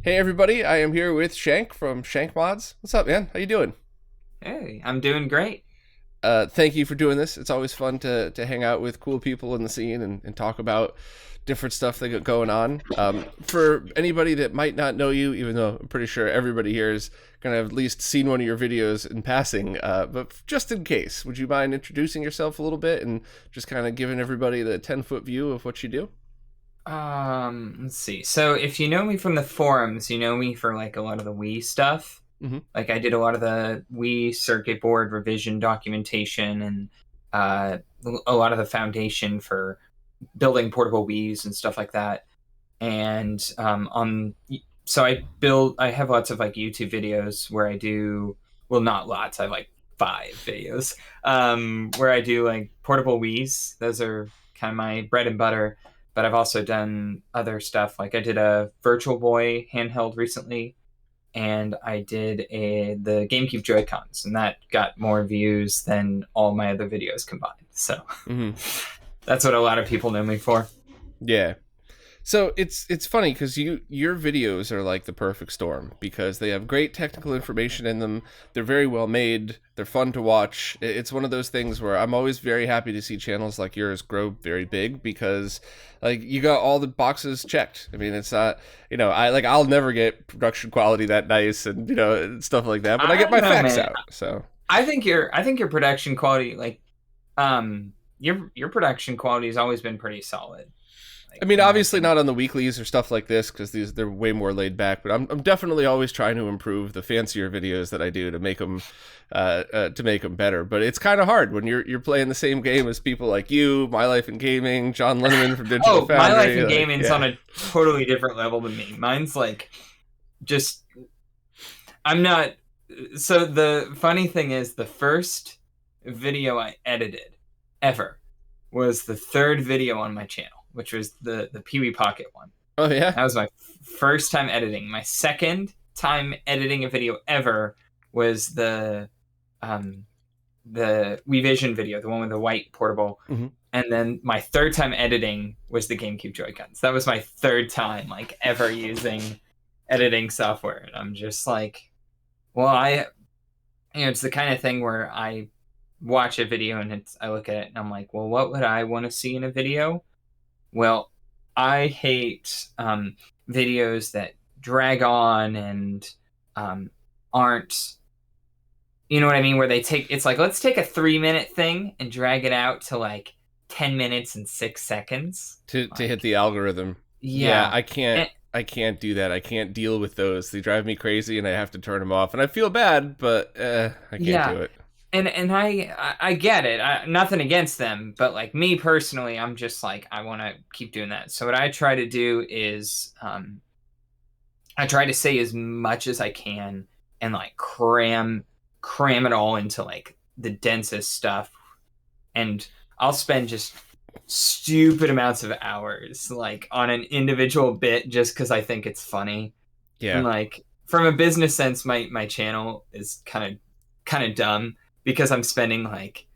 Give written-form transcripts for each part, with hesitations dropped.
Hey everybody, I am here with Shank from Shank Mods. What's up, man? How you doing? Hey, I'm doing great. Thank you for doing this. It's always fun to hang out with cool people in the scene and talk about different stuff that got going on. For anybody that might not know you, even though I'm pretty sure everybody here is going to have at least seen one of your videos in passing, but just in case, would you mind introducing yourself a little bit and just kind of giving everybody the 10-foot view of what you do? Let's see. So if you know me from the forums, you know me for like a lot of the Wii stuff. Mm-hmm. Like I did a lot of the Wii circuit board revision documentation and a lot of the foundation for building portable Wiis and stuff like that. And I have lots of like YouTube videos where I do, well, not lots, I have like 5 videos where I do like portable Wiis. Those are kind of my bread and butter. But I've also done other stuff. Like I did a Virtual Boy handheld recently, and I did the GameCube Joy-Cons, and that got more views than all my other videos combined. So Mm-hmm. that's what a lot of people know me for. Yeah. So it's funny because your videos are like the perfect storm because they have great technical information in them. They're very well made. They're fun to watch. It's one of those things where I'm always very happy to see channels like yours grow very big because like you got all the boxes checked. I mean, it's not, I'll never get production quality that nice and stuff like that, but I I get don't my know, facts man. out. So I think your production quality, like, your production quality has always been pretty solid. I Like mean, in my obviously opinion. not on the weeklies or stuff like this because they're way more laid back. But I'm definitely always trying to improve the fancier videos that I do to make them better. But it's kind of hard when you're playing the same game as people like you, My Life in Gaming, John Linneman from Digital Oh, my life Foundry. in Like, gaming's on yeah, a totally different level than me. Mine's like just I'm not. So the funny thing is, the first video I edited ever was the third video on my channel, which was the Pee Wee Pocket one. oh yeah, That was my first time editing. My second time editing a video ever was the Wii Vision video, the one with the white portable. hmm And then my third time editing was the GameCube Joy-Cons. That was my third time like ever using editing software. And I'm just like, well, it's the kind of thing where I watch a video and I look at it and I'm like, well, what would I want to see in a video? Well, I hate videos that drag on and aren't, you know what I mean? Where it's like, let's take a 3-minute thing and drag it out to like 10 minutes and 6 seconds. to hit Like, the algorithm. Yeah, yeah. I can't. And, I can't do that. I can't deal with those. They drive me crazy, and I have to turn them off. And I feel bad, but I can't yeah. do it. And I get it. Nothing against them, but like me personally, I'm just like, I want to keep doing that. So what I try to do is I try to say as much as I can and like cram it all into like the densest stuff, and I'll spend just stupid amounts of hours like on an individual bit just because I think it's funny. And Yeah. like from a business sense, my channel is kind of dumb because I'm spending like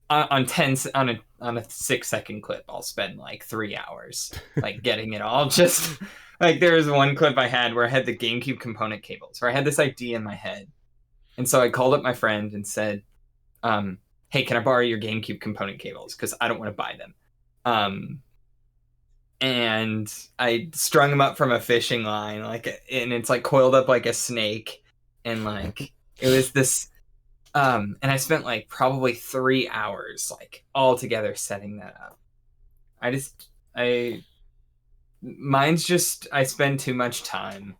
on 10 on a 6-second clip I'll spend like 3 hours like getting it all just like there was one clip I had where I had the GameCube component cables, where I had this idea in my head, and so I called up my friend and said, hey, can I borrow your GameCube component cables because I don't want to buy them. And I strung them up from a fishing line, like, and it's like coiled up like a snake, and like it was this. And I spent like probably 3 hours, like all together, setting that up. I mine's just I spend too much time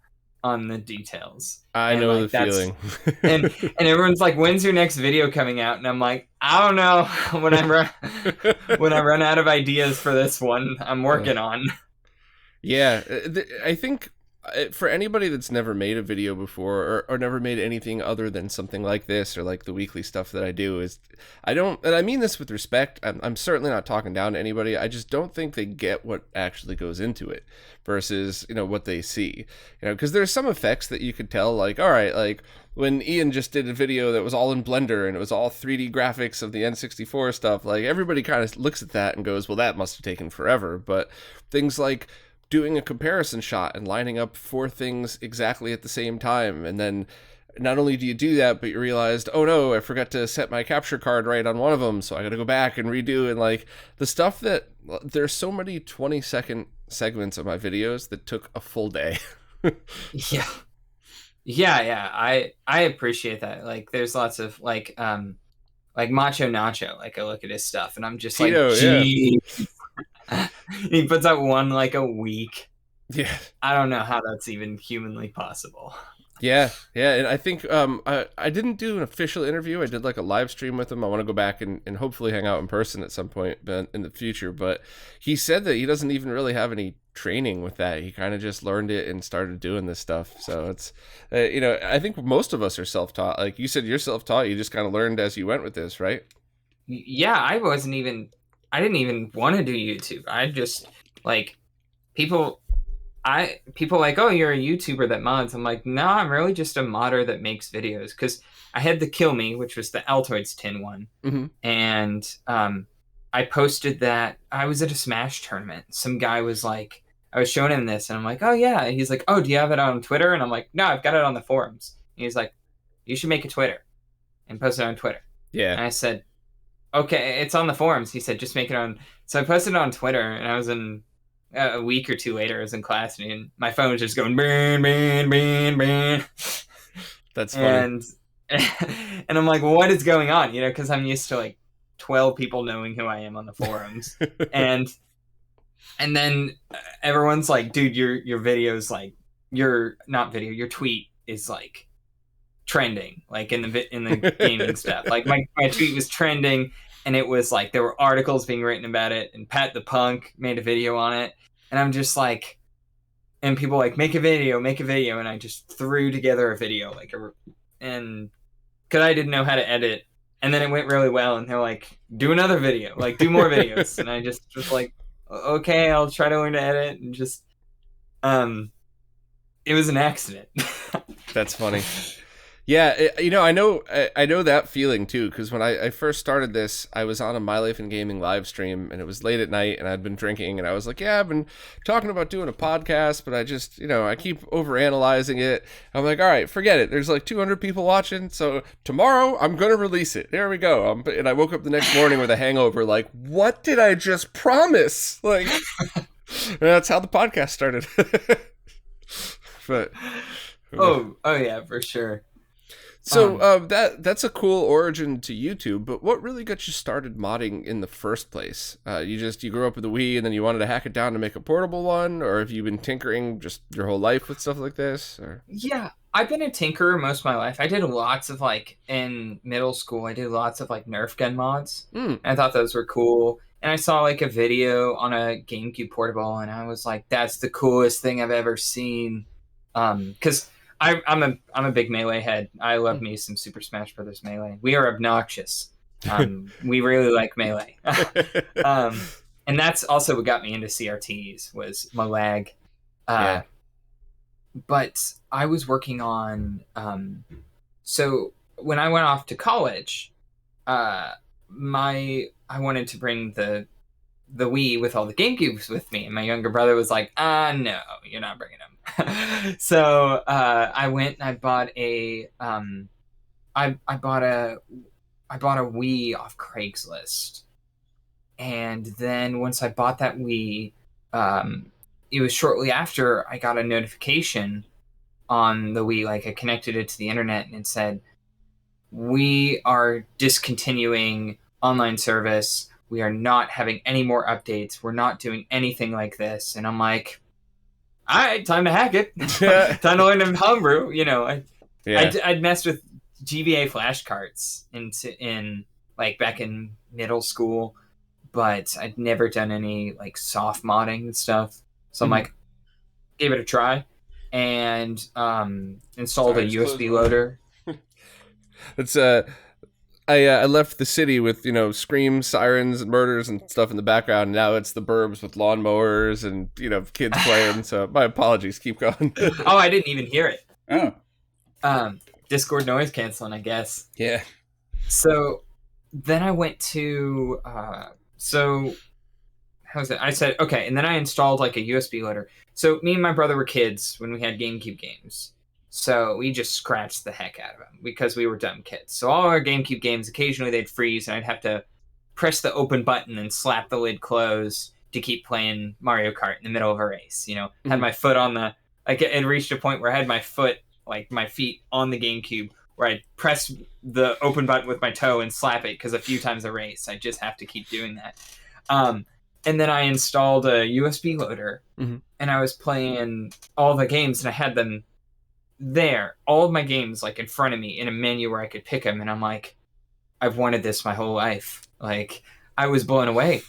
on the details, I and know the like that's feeling. and everyone's like, "When's your next video coming out?" And I'm like, "I don't know." When I run out of ideas for this one, I'm working on. Yeah, I think for anybody that's never made a video before or never made anything other than something like this or like the weekly stuff that I do is I don't, and I mean this with respect, I'm certainly not talking down to anybody. I just don't think they get what actually goes into it versus, what they see, because there's some effects that you could tell, like, all right, like when Ian just did a video that was all in Blender and it was all 3D graphics of the N64 stuff, like everybody kind of looks at that and goes, well, that must have taken forever. But things like doing a comparison shot and lining up 4 things exactly at the same time. And then not only do you do that, but you realized, oh no, I forgot to set my capture card right on one of them, so I gotta go back and redo. And like the stuff that there's so many 20-second segments of my videos that took a full day. Yeah. Yeah. I appreciate that. Like there's lots of like Macho Nacho. Like I look at his stuff and I'm just Tito, like, gee. He puts out one like a week. Yeah. I don't know how that's even humanly possible. Yeah, and I think I didn't do an official interview. I did like a live stream with him. I want to go back and hopefully hang out in person at some point in the future. But he said that he doesn't even really have any training with that. He kind of just learned it and started doing this stuff. So it's, I think most of us are self-taught. Like you said, you're self-taught. You just kind of learned as you went with this, right? Yeah, I didn't even want to do YouTube. I just like people like, oh, you're a YouTuber that mods. I'm like, no, I'm really just a modder that makes videos. Because I had the Kill Me, which was the Altoids tin one. Mm-hmm. And I posted that. I was at a Smash tournament. Some guy was like, I was showing him this. And I'm like, oh, yeah. He's like, oh, do you have it on Twitter? And I'm like, no, I've got it on the forums. And he's like, you should make a Twitter and post it on Twitter. Yeah. And I said, okay, it's on the forums. He said, just make it on. So I posted it on Twitter. And I was in... a week or two later, I was in class and my phone was just going bang, bang, bang, bang. That's funny. And I'm like, what is going on? Because I'm used to like 12 people knowing who I am on the forums, and then everyone's like, dude, your video's like your tweet is like trending, like in the gaming stuff. Like my tweet was trending. And it was like there were articles being written about it, and Pat the Punk made a video on it. And I'm just like, and people like, make a video. And I just threw together a video, and because I didn't know how to edit. And then it went really well. And they're like, do another video, like do more videos. And I just was like, okay, I'll try to learn to edit. And just, it was an accident. That's funny. Yeah, I know that feeling too, because when I first started this, I was on a My Life in Gaming live stream, and it was late at night, and I'd been drinking, and I was like, yeah, I've been talking about doing a podcast, but I just, I keep overanalyzing it. I'm like, all right, forget it. There's like 200 people watching, so tomorrow I'm going to release it. There we go. And I woke up the next morning with a hangover, like, what did I just promise? Like, that's how the podcast started. But oh yeah, for sure. So that's a cool origin to YouTube, but what really got you started modding in the first place? You grew up with a Wii and then you wanted to hack it down to make a portable one, or have you been tinkering just your whole life with stuff like this? Or? Yeah, I've been a tinkerer most of my life. I did lots of in middle school, I did lots of Nerf gun mods. I thought those were cool. And I saw a video on a GameCube portable, and I was like, that's the coolest thing I've ever seen. Because I'm a big Melee head. I love me some Super Smash Brothers Melee. We are obnoxious. We really like Melee. And that's also what got me into CRTs was my lag. Yeah. But I was working on so when I went off to college, I wanted to bring the Wii with all the GameCubes with me, and my younger brother was like, no, you're not bringing them. So I went and I bought a I bought a Wii off Craigslist, and then once I bought that Wii, it was shortly after I got a notification on the Wii, I connected it to the internet, and it said, we are discontinuing online service. We are not having any more updates. We're not doing anything like this. And I'm like, all right, time to hack it. Time to learn to homebrew. I'd messed with GBA flashcards in back in middle school, but I'd never done any soft modding and stuff. So I'm like, gave it a try, and installed a USB loader. It's I left the city with screams, sirens, and murders and stuff in the background. And now it's the burbs with lawnmowers and kids playing. So my apologies. Keep going. Oh, I didn't even hear it. Oh, Discord noise canceling, I guess. Yeah. So then I went to how's it? I said, okay. And then I installed like a USB loader. So me and my brother were kids when we had GameCube games. So we just scratched the heck out of them because we were dumb kids. So all our GameCube games, occasionally they'd freeze and I'd have to press the open button and slap the lid close to keep playing Mario Kart in the middle of a race. You know, had my foot on the, like it reached a point where I had my foot, like my feet on the GameCube where I'd press the open button with my toe and slap it because a few times a race, I just have to keep doing that. And then I installed a USB loader and I was playing all the games and I had them there, all of my games like in front of me in a menu where I could pick them. And I'm like, I've wanted this my whole life. Like I was blown away.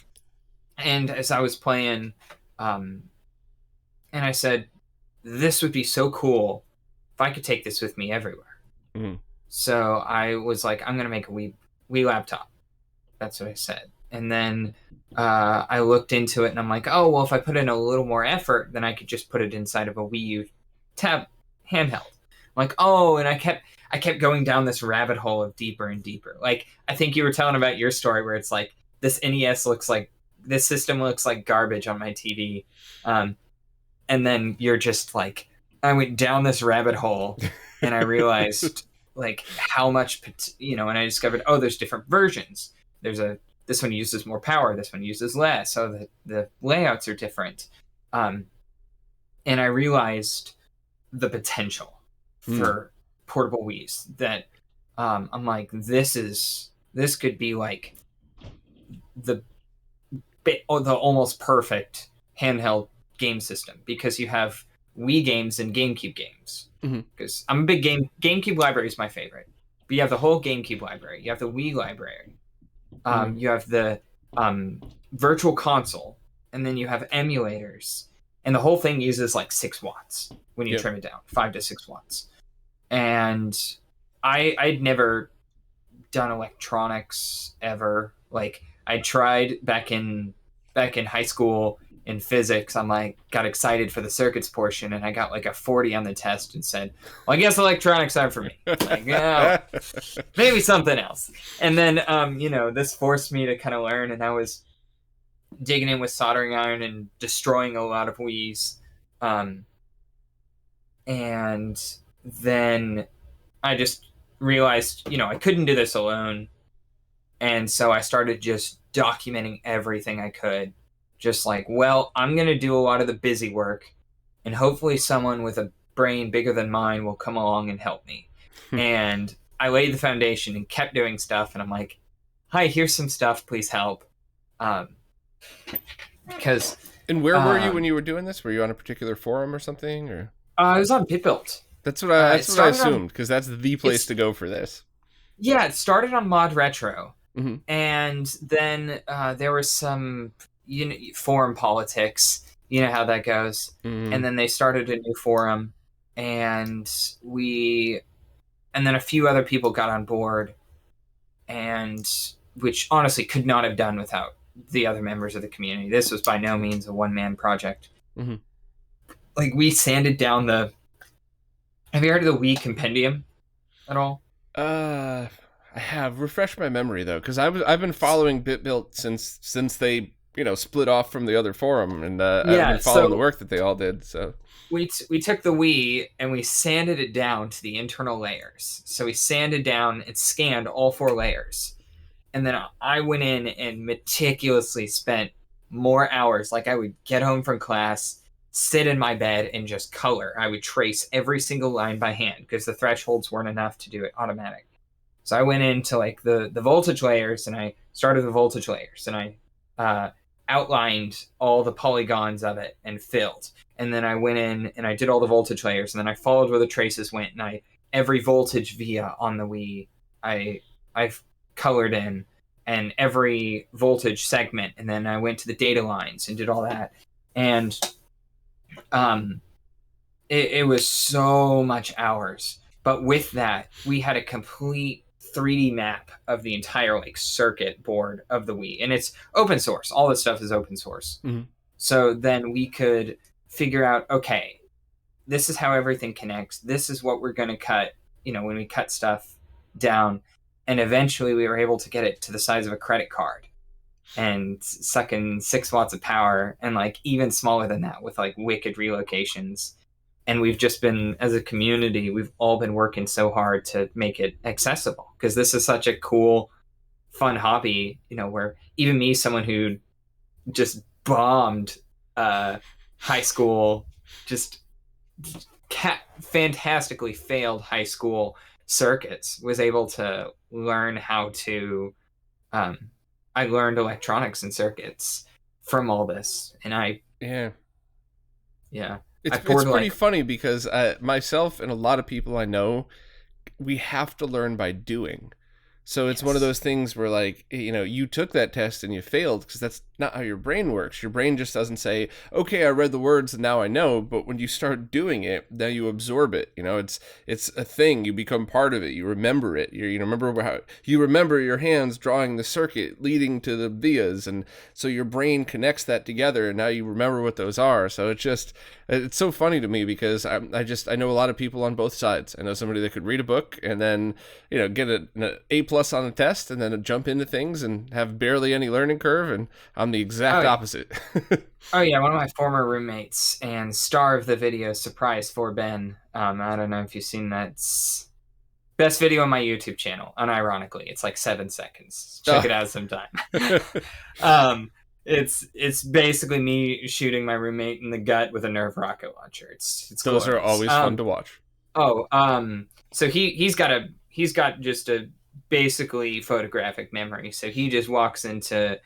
And as I was playing, and I said, this would be so cool if I could take this with me everywhere. So I was like, I'm going to make a Wii laptop. That's what I said. And then I looked into it and I'm like, oh, well, if I put in a little more effort, then I could just put it inside of a Wii U tab handheld. I'm like, oh, and I kept going down this rabbit hole of deeper and deeper. Like, I think you were telling about your story where it's like, this system looks like garbage on my TV. And then you're just like, I went down this rabbit hole and I realized like how much, and I discovered, oh, there's different versions. This one uses more power. This one uses less. So the layouts are different. And I realized the potential for portable Wiis that I'm like, this could be like the almost perfect handheld game system because you have Wii games and GameCube games. Because I'm a big GameCube library is my favorite. But you have the whole GameCube library. You have the Wii library. You have the virtual console. And then you have emulators. And the whole thing uses like 6 watts when you trim it down. 5 to 6 watts. And I'd never done electronics ever. Like I tried back in high school in physics. I'm like got excited for the circuits portion and I got like a 40 on the test and said, well, I guess electronics aren't for me. Like, yeah, maybe something else. And then this forced me to kind of learn, and I was digging in with soldering iron and destroying a lot of Wiis. And then I just realized, I couldn't do this alone. And so I started just documenting everything I could. Just like, well, I'm going to do a lot of the busy work, and hopefully someone with a brain bigger than mine will come along and help me. And I laid the foundation and kept doing stuff. And I'm like, hi, here's some stuff. Please help. Because. And where were you when you were doing this? Were you on a particular forum or something? Or I was on BitBuilt. That's what I assumed, because that's the place to go for this. Yeah, it started on Mod Retro. And then there was some forum politics. You know how that goes. And then they started a new forum, and then a few other people got on board, and which honestly could not have done without the other members of the community. This was by no means a one-man project. Like we sanded down have you heard of the Wii Compendium at all? I have. Refresh my memory though, because I've been following BitBuilt since they split off from the other forum, and I've been following the work that they all did. So we took the Wii and we sanded it down to the internal layers. So we sanded down and scanned all 4 layers, and then I went in and meticulously spent more hours. Like I would get home from class, sit in my bed, and just color. I would trace every single line by hand because the thresholds weren't enough to do it automatic. So I went into like the voltage layers, and I started the voltage layers, and I outlined all the polygons of it and filled. And then I went in and I did all the voltage layers, and then I followed where the traces went, and every voltage via on the Wii I've colored in, and every voltage segment, and then I went to the data lines and did all that. And it was so much hours. But with that, we had a complete 3D map of the entire circuit board of the Wii, and it's open source. All this stuff is open source. So then we could figure out, okay, this is how everything connects. This is what we're going to cut, when we cut stuff down. And eventually we were able to get it to the size of a credit card. and sucking 6 watts of power, and like even smaller than that with like wicked relocations. And we've just been, as a community, we've all been working so hard to make it accessible, because this is such a cool, fun hobby, where even me, someone who just bombed high school, just fantastically failed high school circuits, was able to learn how to I learned electronics and circuits from all this. And Yeah. yeah, I It's poured pretty like, funny because myself and a lot of people I know, we have to learn by doing. So it's one of yes, those things where, like, you took that test and you failed because that's not how your brain works. Your brain just doesn't say, okay, I read the words and now I know. But when you start doing it, now you absorb it. It's a thing. You become part of it. You remember it. Remember how you remember your hands drawing the circuit leading to the vias. And so your brain connects that together and now you remember what those are. So it's so funny to me because I know a lot of people on both sides. I know somebody that could read a book and then, get an A plus on the test and then jump into things and have barely any learning curve. And I'm the exact oh, opposite. oh yeah, one of my former roommates and star of the video, Surprise for Ben. I don't know if you've seen that. Best video on my YouTube channel, unironically. It's like 7 seconds. Check it out sometime. um, it's basically me shooting my roommate in the gut with a nerve rocket launcher. It's Those are glorious. always fun to watch. So he's got just a basically photographic memory. So he just walks into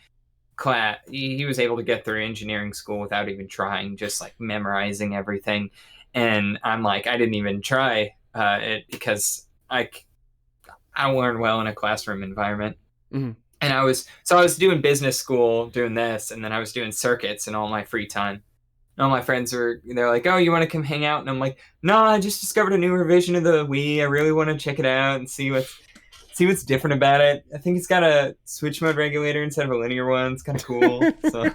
class. He was able to get through engineering school without even trying, just like memorizing everything. And I'm like, I didn't even try it because I learn well in a classroom environment. Mm-hmm. And I was doing business school, doing this, and then I was doing circuits in all my free time. And all my friends they're like, "Oh, you want to come hang out?" And I'm like, "No, I just discovered a new revision of the Wii. I really want to check it out and see what's different about it. I think it's got a switch mode regulator instead of a linear one. It's kind of cool." So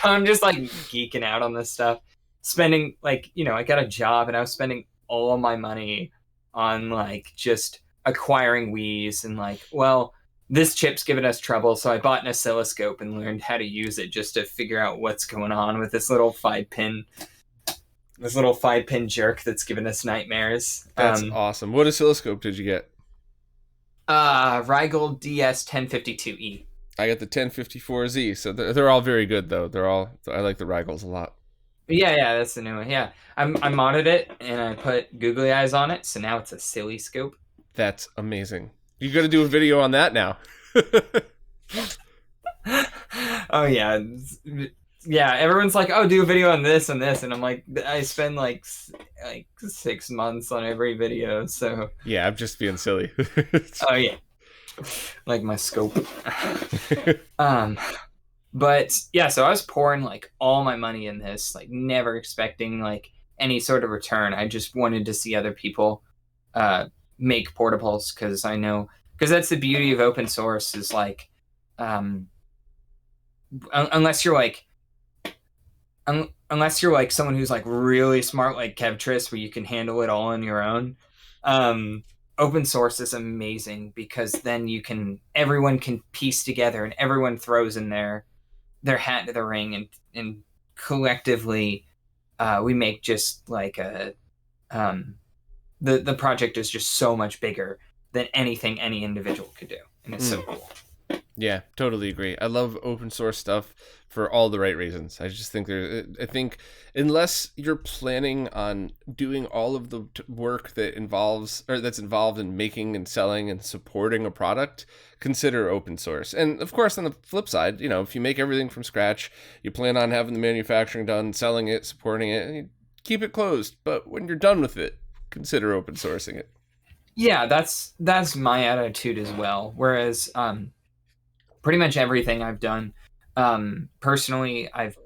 I'm just like geeking out on this stuff, spending I got a job and I was spending all my money on like just acquiring Wii's and like, well, this chip's giving us trouble, so I bought an oscilloscope and learned how to use it just to figure out what's going on with this little 5-pin jerk that's giving us nightmares. That's awesome. What oscilloscope did you get? Rigel DS1052E. I got the 1054Z, so they're all very good though. I like the Rigels a lot. Yeah, that's the new one. Yeah, I modded it and I put googly eyes on it, so now it's a silly scope. That's amazing. You got to do a video on that now. Oh yeah, everyone's like, "Oh, do a video on this and this," and I'm like, I spend like 6 months on every video, so yeah, I'm just being silly. Oh yeah, like my scope. But yeah, so I was pouring like all my money in this, like never expecting like any sort of return. I just wanted to see other people make portables, because that's the beauty of open source is like, unless you're like someone who's like really smart like Kevtris, where you can handle it all on your own. Open source is amazing because then everyone can piece together and everyone throws in their hat to the ring, and collectively we make just like the project is just so much bigger than anything any individual could do, and it's so cool. Yeah, totally agree. I love open source stuff for all the right reasons. I just think I think unless you're planning on doing all of the work that's involved in making and selling and supporting a product, consider open source. And of course, on the flip side, if you make everything from scratch, you plan on having the manufacturing done, selling it, supporting it, and you keep it closed. But when you're done with it, consider open sourcing it. Yeah, that's my attitude as well. Whereas pretty much everything I've done, personally, I've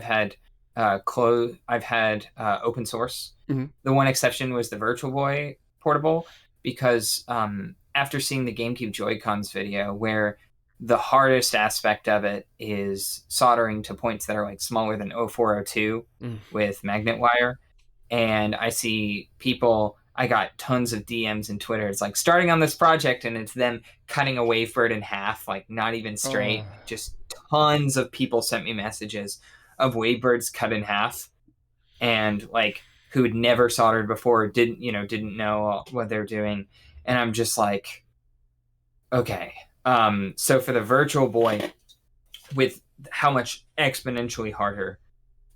had open source. Mm-hmm. The one exception was the Virtual Boy portable, because after seeing the GameCube Joy-Cons video, where the hardest aspect of it is soldering to points that are like smaller than 0402 with magnet wire, and I see people I got tons of DMs in Twitter. It's like starting on this project, and it's them cutting a wavebird in half, like not even straight. Oh, Just tons of people sent me messages of wavebirds cut in half, and like who had never soldered before, didn't know what they're doing, and I'm just like, okay. So for the Virtual Boy, with how much exponentially harder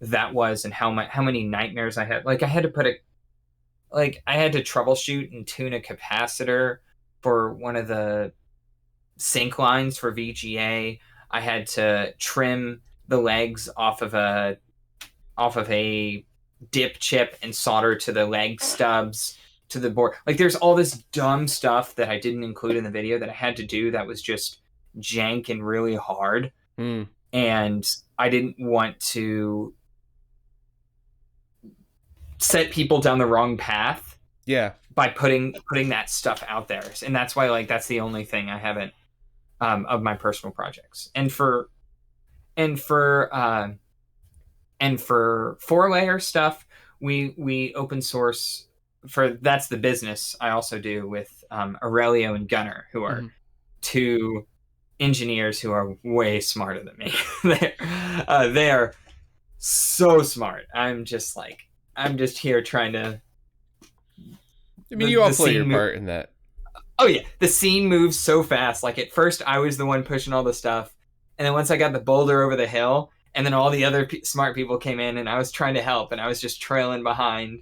that was, and how many nightmares I had. Like I had to troubleshoot and tune a capacitor for one of the sync lines for VGA. I had to trim the legs off of a dip chip and solder to the leg stubs to the board. Like there's all this dumb stuff that I didn't include in the video that I had to do that was just jank and really hard. And I didn't want to set people down the wrong path. Yeah. By putting that stuff out there. And that's why like that's the only thing I haven't of my personal projects. And for 4-layer stuff, we open source for, that's the business I also do with Aurelio and Gunnar, who are two engineers who are way smarter than me. They are so smart. I'm just here trying to. I mean, you all play your part in that. Oh yeah, the scene moves so fast. Like at first, I was the one pushing all the stuff, and then once I got the boulder over the hill, and then all the other smart people came in, and I was trying to help, and I was just trailing behind.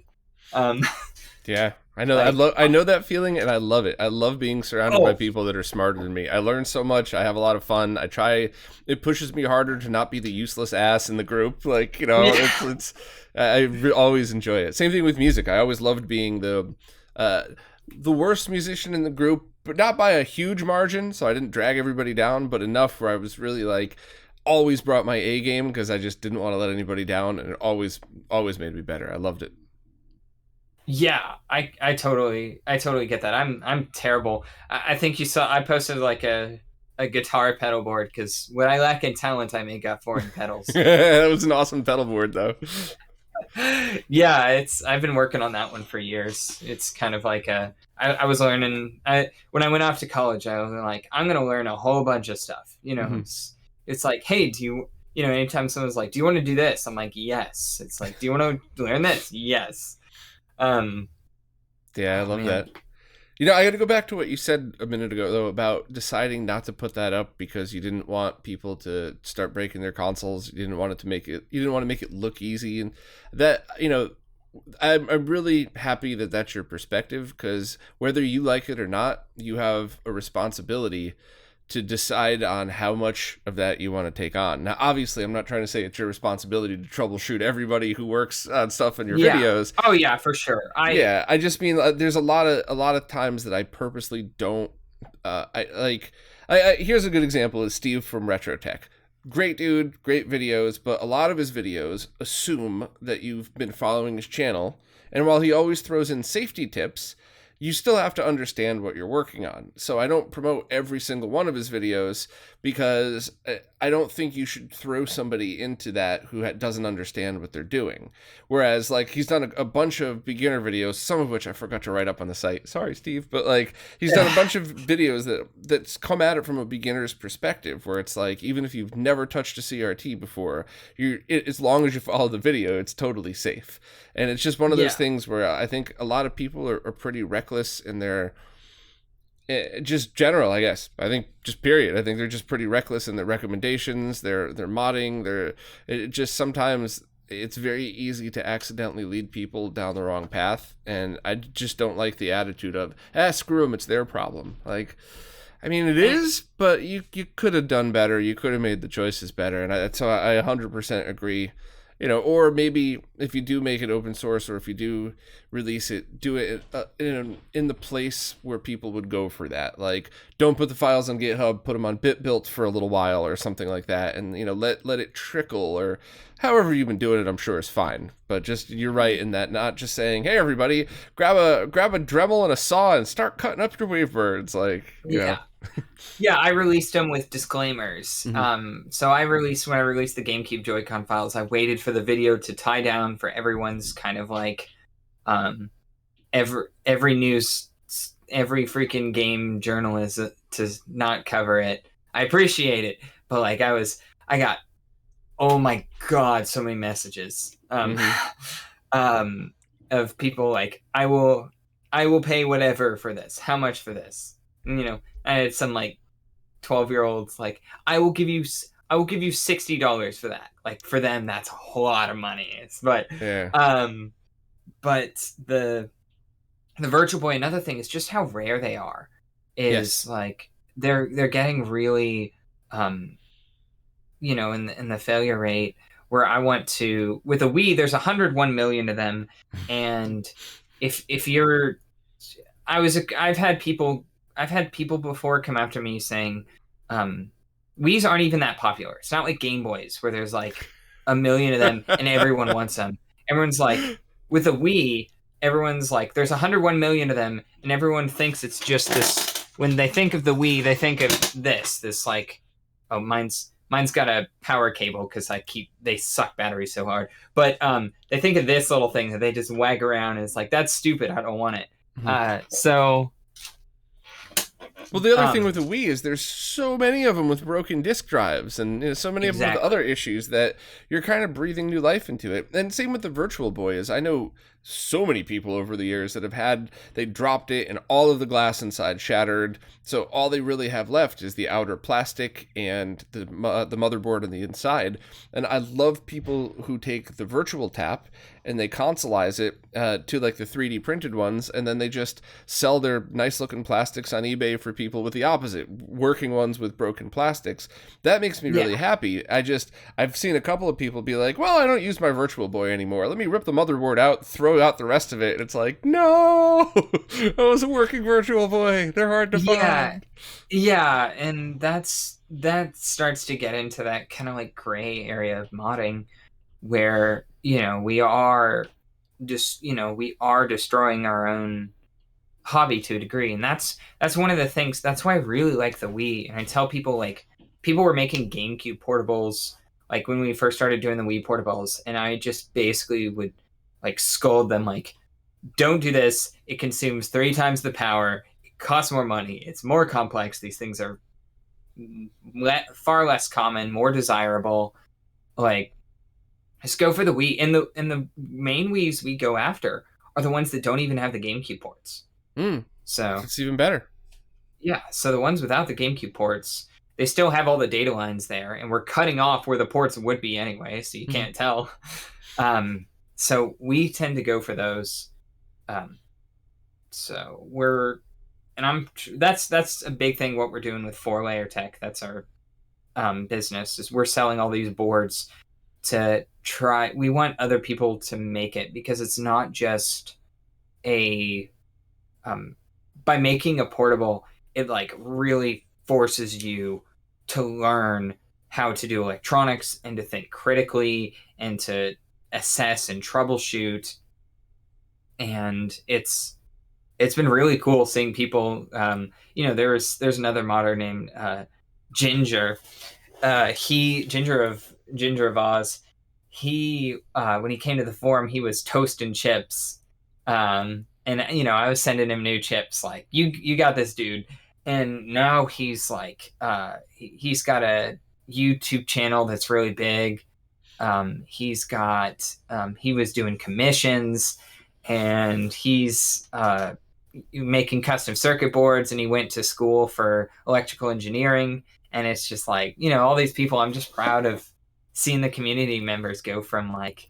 Yeah, I know. I know that feeling, and I love it. I love being surrounded by people that are smarter than me. I learn so much. I have a lot of fun. It pushes me harder to not be the useless ass in the group. Like, you know, I always enjoy it. Same thing with music. I always loved being the worst musician in the group, but not by a huge margin. So I didn't drag everybody down, but enough where I was really like always brought my A game because I just didn't want to let anybody down, and it always made me better. I loved it. Yeah, I totally get that. I'm terrible. I think you saw I posted like a guitar pedal board because what I lack in talent, I make up for in pedals. That was an awesome pedal board, though. Yeah, I've been working on that one for years. It's kind of like I was learning. When I went off to college, I was like, I'm gonna learn a whole bunch of stuff. You know, it's like, hey, anytime someone's like, do you want to do this? I'm like, yes. It's like, do you want to learn this? Yes. Yeah, I love that. You know, I got to go back to what you said a minute ago, though, about deciding not to put that up because you didn't want people to start breaking their consoles. You didn't want to make it look easy, and that, you know, I'm really happy that that's your perspective, because whether you like it or not, you have a responsibility to decide on how much of that you want to take on. Now, obviously, I'm not trying to say it's your responsibility to troubleshoot everybody who works on stuff in your videos. Oh yeah, for sure. I just mean there's a lot of times that I purposely don't. Here's a good example: is Steve from RetroTech. Great dude, great videos, but a lot of his videos assume that you've been following his channel, and while he always throws in safety tips, you still have to understand what you're working on. So I don't promote every single one of his videos because I don't think you should throw somebody into that who doesn't understand what they're doing. Whereas, like, he's done a bunch of beginner videos, some of which I forgot to write up on the site. Sorry, Steve. But, like, he's done a bunch of videos that's come at it from a beginner's perspective, where it's like, even if you've never touched a CRT before, as long as you follow the video, it's totally safe. And it's just one of those things where I think a lot of people are pretty reckless in their just general, I guess. I think just period. I think they're just pretty reckless in their recommendations, their modding, sometimes it's very easy to accidentally lead people down the wrong path, and I just don't like the attitude of, screw them, it's their problem. Like, I mean, it is, but you could have done better. You could have made the choices better, and so I 100% agree. You know, or maybe if you do make it open source, or if you do release it, do it in the place where people would go for that. Like, don't put the files on GitHub, put them on BitBuilt for a little while or something like that, and, you know, let it trickle, or however you've been doing it, I'm sure is fine. But just, you're right in that, not just saying, hey everybody, grab a Dremel and a saw and start cutting up your wavebirds, like, you know. Yeah, I released them with disclaimers. So when I released the GameCube Joy-Con files, I waited for the video to tie down for everyone's kind of like every news, every freaking game journalist to not cover it. I appreciate it, but like I got, oh my god, so many messages of people like, I will pay whatever for this. How much for this? And, I had some like 12-year-olds like, I will give you $60 for that. Like for them, that's a whole lot of money. Yeah. But the Virtual Boy, another thing is just how rare they are. Is Yes. like they're getting really, in the failure rate where I want to with a Wii. There's 101 million of them, and if you're, I've had people before come after me saying, Wii's aren't even that popular. It's not like Game Boys where there's like a million of them and everyone wants them. Everyone's like, with a Wii, everyone's like, there's 101 million of them, and everyone thinks it's just this. When they think of the Wii, they think of this like, oh, mine's got a power cable because they suck batteries so hard. But they think of this little thing that they just wag around, and it's like, that's stupid. I don't want it. So. Well, the other thing with the Wii is there's so many of them with broken disk drives, and so many of them with other issues that you're kind of breathing new life into it. And same with the Virtual Boy. Is I know so many people over the years that they dropped it and all of the glass inside shattered. So all they really have left is the outer plastic and the motherboard on the inside. And I love people who take the Virtual Tap and they consolize it to like the 3D printed ones, and then they just sell their nice looking plastics on eBay for people with the opposite, working ones with broken plastics. That makes me really happy. I've seen a couple of people be like, well, I don't use my Virtual Boy anymore. Let me rip the motherboard out, throw out the rest of it. And it's like, no, that was a working Virtual Boy. They're hard to find. Yeah, and that starts to get into that kind of like gray area of modding where, we are destroying our own hobby to a degree. And that's one of the things. That's why I really like the Wii. And I tell people, like, people were making GameCube portables like when we first started doing the Wii portables, and I just basically would like scold them like, don't do this. It consumes 3 times the power. It costs more money. It's more complex. These things are far less common, more desirable. Like, just go for the Wii. And the main Wiis we go after are the ones that don't even have the GameCube ports. So it's even better. Yeah. So the ones without the GameCube ports, they still have all the data lines there, and we're cutting off where the ports would be anyway, so you can't tell. So we tend to go for those. So that's a big thing. What we're doing with 4-layer tech, that's our business, is we're selling all these boards to try. We want other people to make it, because it's not just by making a portable, it like really forces you to learn how to do electronics and to think critically and to assess and troubleshoot. And it's been really cool seeing people. There's another modder named Ginger. Ginger of Oz. He when he came to the forum, he was toasting chips. And I was sending him new chips like, you got this, dude. And now he's like, he's got a YouTube channel that's really big. He was doing commissions, and he's making custom circuit boards, and he went to school for electrical engineering. And it's just like, all these people, I'm just proud of seeing the community members go from like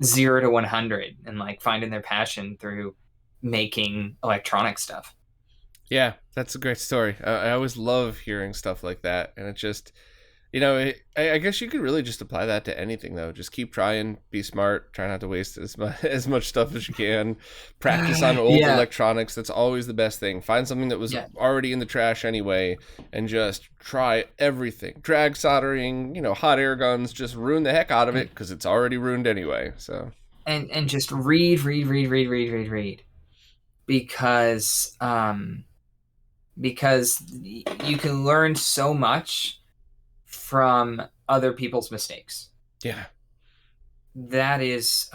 0 to 100 and like finding their passion through making electronic stuff. Yeah, that's a great story. I always love hearing stuff like that. And it just, I guess you could really just apply that to anything, though. Just keep trying, be smart, try not to waste as much stuff as you can. Practice on old electronics. That's always the best thing. Find something that was already in the trash anyway, and just try everything. Drag soldering, hot air guns, just ruin the heck out of it, because it's already ruined anyway. So and just read. Because you can learn so much from other people's mistakes. Yeah. That is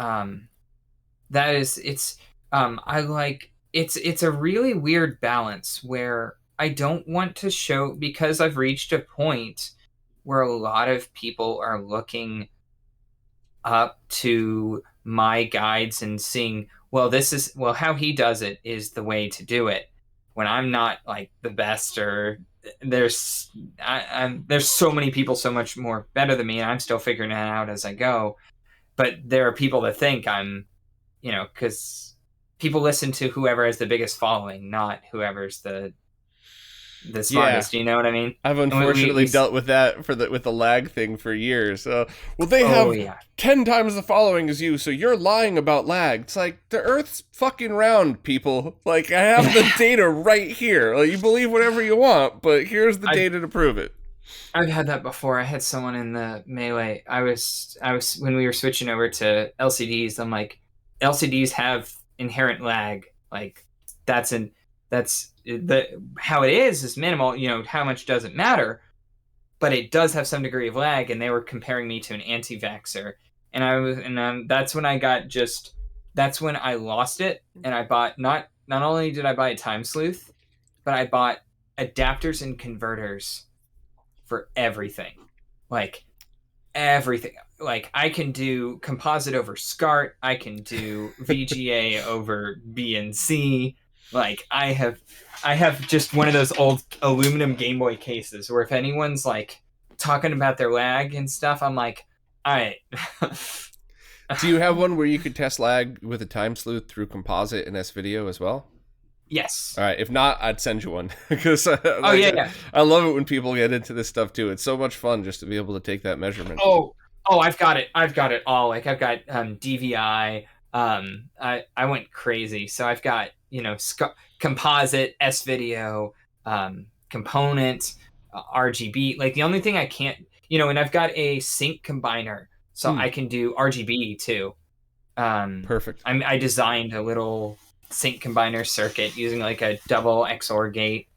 it's I like it's a really weird balance where I don't want to show, because I've reached a point where a lot of people are looking up to my guides and seeing, well, this is, well, how he does it is the way to do it. When I'm not like the best, or there's so many people so much more better than me, and I'm still figuring it out as I go. But there are people that think I'm, because people listen to whoever has the biggest following, not whoever's the Yeah. smartest. You know what I mean? I've And unfortunately dealt with that with the lag thing for years. Well, they oh have yeah, 10 times the following as you, so you're lying about lag. It's like, the Earth's fucking round, people. Like, I have the data right here. Like, you believe whatever you want, but here's the data to prove it. I've had that before. I had someone in the melee. I was when we were switching over to LCDs. I'm like, LCDs have inherent lag. Like that's the how it is minimal. How much doesn't matter, but it does have some degree of lag. And they were comparing me to an anti-vaxxer, and I was, and that's when I lost it. And I bought, not only did I buy a time sleuth, but I bought adapters and converters for everything. Like everything. Like I can do composite over SCART. I can do VGA over BNC. Like I have just one of those old aluminum Game Boy cases where if anyone's like talking about their lag and stuff, I'm like, all right. Do you have one where you could test lag with a time sleuth through composite and S-Video as well? Yes. All right. If not, I'd send you one because Oh yeah. I love it when people get into this stuff too. It's so much fun just to be able to take that measurement. Oh, I've got it. I've got it all. Like I've got DVI. I went crazy. So I've got composite, S video, component, RGB. Like the only thing I can't, and I've got a sync combiner, so I can do RGB too. Perfect. I designed a little sync combiner circuit using like a double XOR gate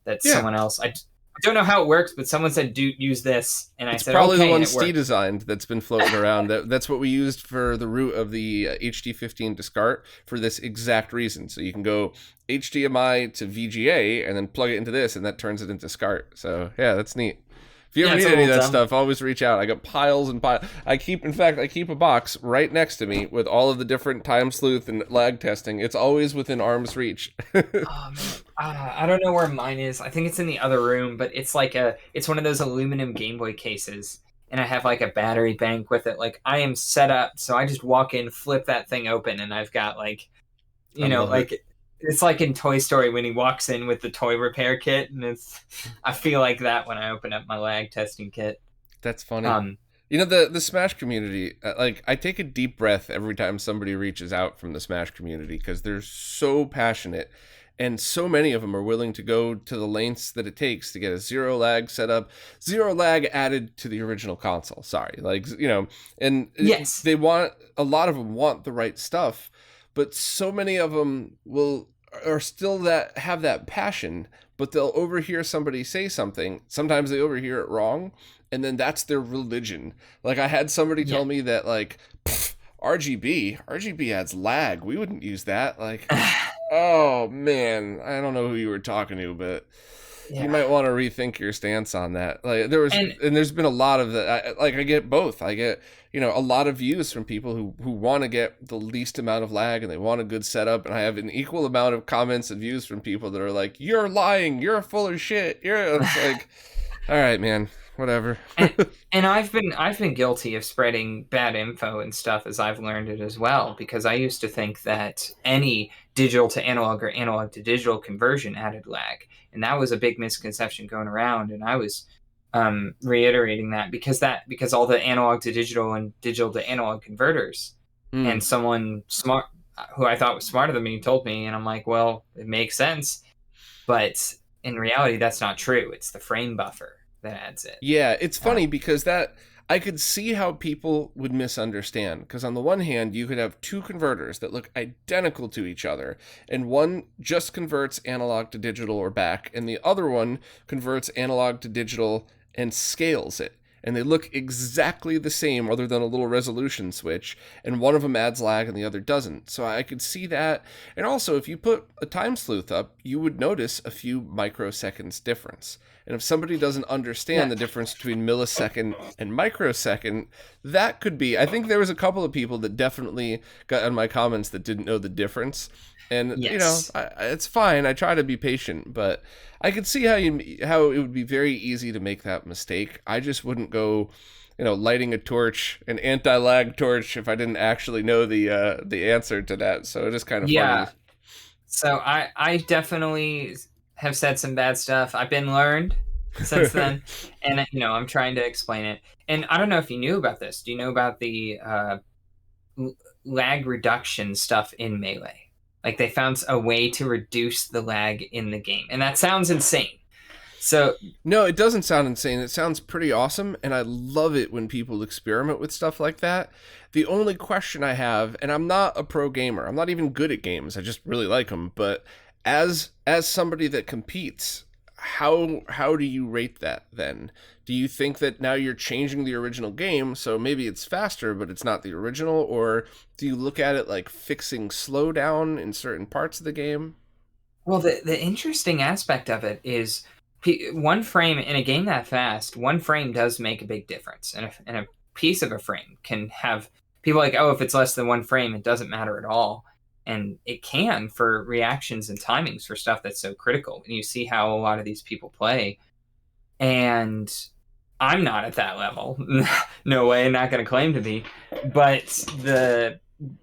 that someone else. I don't know how it works, but someone said, "Do use this," and I said, probably okay, the one Steve designed that's been floating around. That's what we used for the root of the HD15 to SCART for this exact reason. So you can go HDMI to VGA and then plug it into this, and that turns it into SCART. So yeah, that's neat. If you ever need any of that stuff, always reach out. I got piles and piles. I keep a box right next to me with all of the different time sleuth and lag testing. It's always within arm's reach. Oh man, I don't know where mine is. I think it's in the other room, but it's one of those aluminum Game Boy cases, and I have like a battery bank with it. Like I am set up, so I just walk in, flip that thing open, and I've got like, it's like in Toy Story when he walks in with the toy repair kit, and I feel like that when I open up my lag testing kit. That's funny. The Smash community, like I take a deep breath every time somebody reaches out from the Smash community because they're so passionate, and so many of them are willing to go to the lengths that it takes to get a zero lag setup, zero lag added to the original console. Sorry, and yes, they want, a lot of them want the right stuff, but so many of them are still that have that passion, but they'll overhear somebody say something. Sometimes they overhear it wrong, and then that's their religion. Like I had somebody tell me that like RGB adds lag. We wouldn't use that. Like, oh man, I don't know who you were talking to, but you might want to rethink your stance on that. Like there's been a lot of that. I get both. I get a lot of views from people who want to get the least amount of lag and they want a good setup, and I have an equal amount of comments and views from people that are like, "You're lying. You're full of shit." It's like, all right, man, whatever. and I've been guilty of spreading bad info and stuff as I've learned it as well, because I used to think that any digital to analog or analog to digital conversion added lag, and that was a big misconception going around, and I was reiterating that because all the analog to digital and digital to analog converters, and someone smart who I thought was smarter than me told me, and I'm like, well, it makes sense, but in reality that's not true. It's the frame buffer that adds it. Yeah, it's funny because that I could see how people would misunderstand, because on the one hand you could have two converters that look identical to each other, and one just converts analog to digital or back, and the other one converts analog to digital and scales it. and they look exactly the same other than a little resolution switch, and one of them adds lag and the other doesn't. So I could see that. And also, if you put a time sleuth up, you would notice a few microseconds difference. And if somebody doesn't understand the difference between millisecond and microsecond, that could be. I think there was a couple of people that definitely got in my comments that didn't know the difference. And Yes. it's fine. I try to be patient, but I could see how it would be very easy to make that mistake. I just wouldn't go, lighting a torch, an anti-lag torch, if I didn't actually know the answer to that. So it is kind of Yeah. funny. So I definitely have said some bad stuff. I've been learned since then, and I'm trying to explain it. And I don't know if you knew about this. Do you know about the lag reduction stuff in Melee? Like they found a way to reduce the lag in the game, and that sounds insane. So No, it doesn't sound insane. It sounds pretty awesome, and I love it when people experiment with stuff like that. The only question I have, and I'm not a pro gamer, I'm not even good at games, I just really like them, but as somebody that competes, how do you rate that then? Do you think that now you're changing the original game, so maybe it's faster, but it's not the original, or do you look at it like fixing slowdown in certain parts of the game? well, the interesting aspect of it is one frame in a game that fast, one frame does make a big difference. And a piece of a frame can have people like, oh, if it's less than one frame, it doesn't matter at all. And it can for reactions and timings for stuff that's so critical. And you see how a lot of these people play. And I'm not at that level. No way, not going to claim to be. But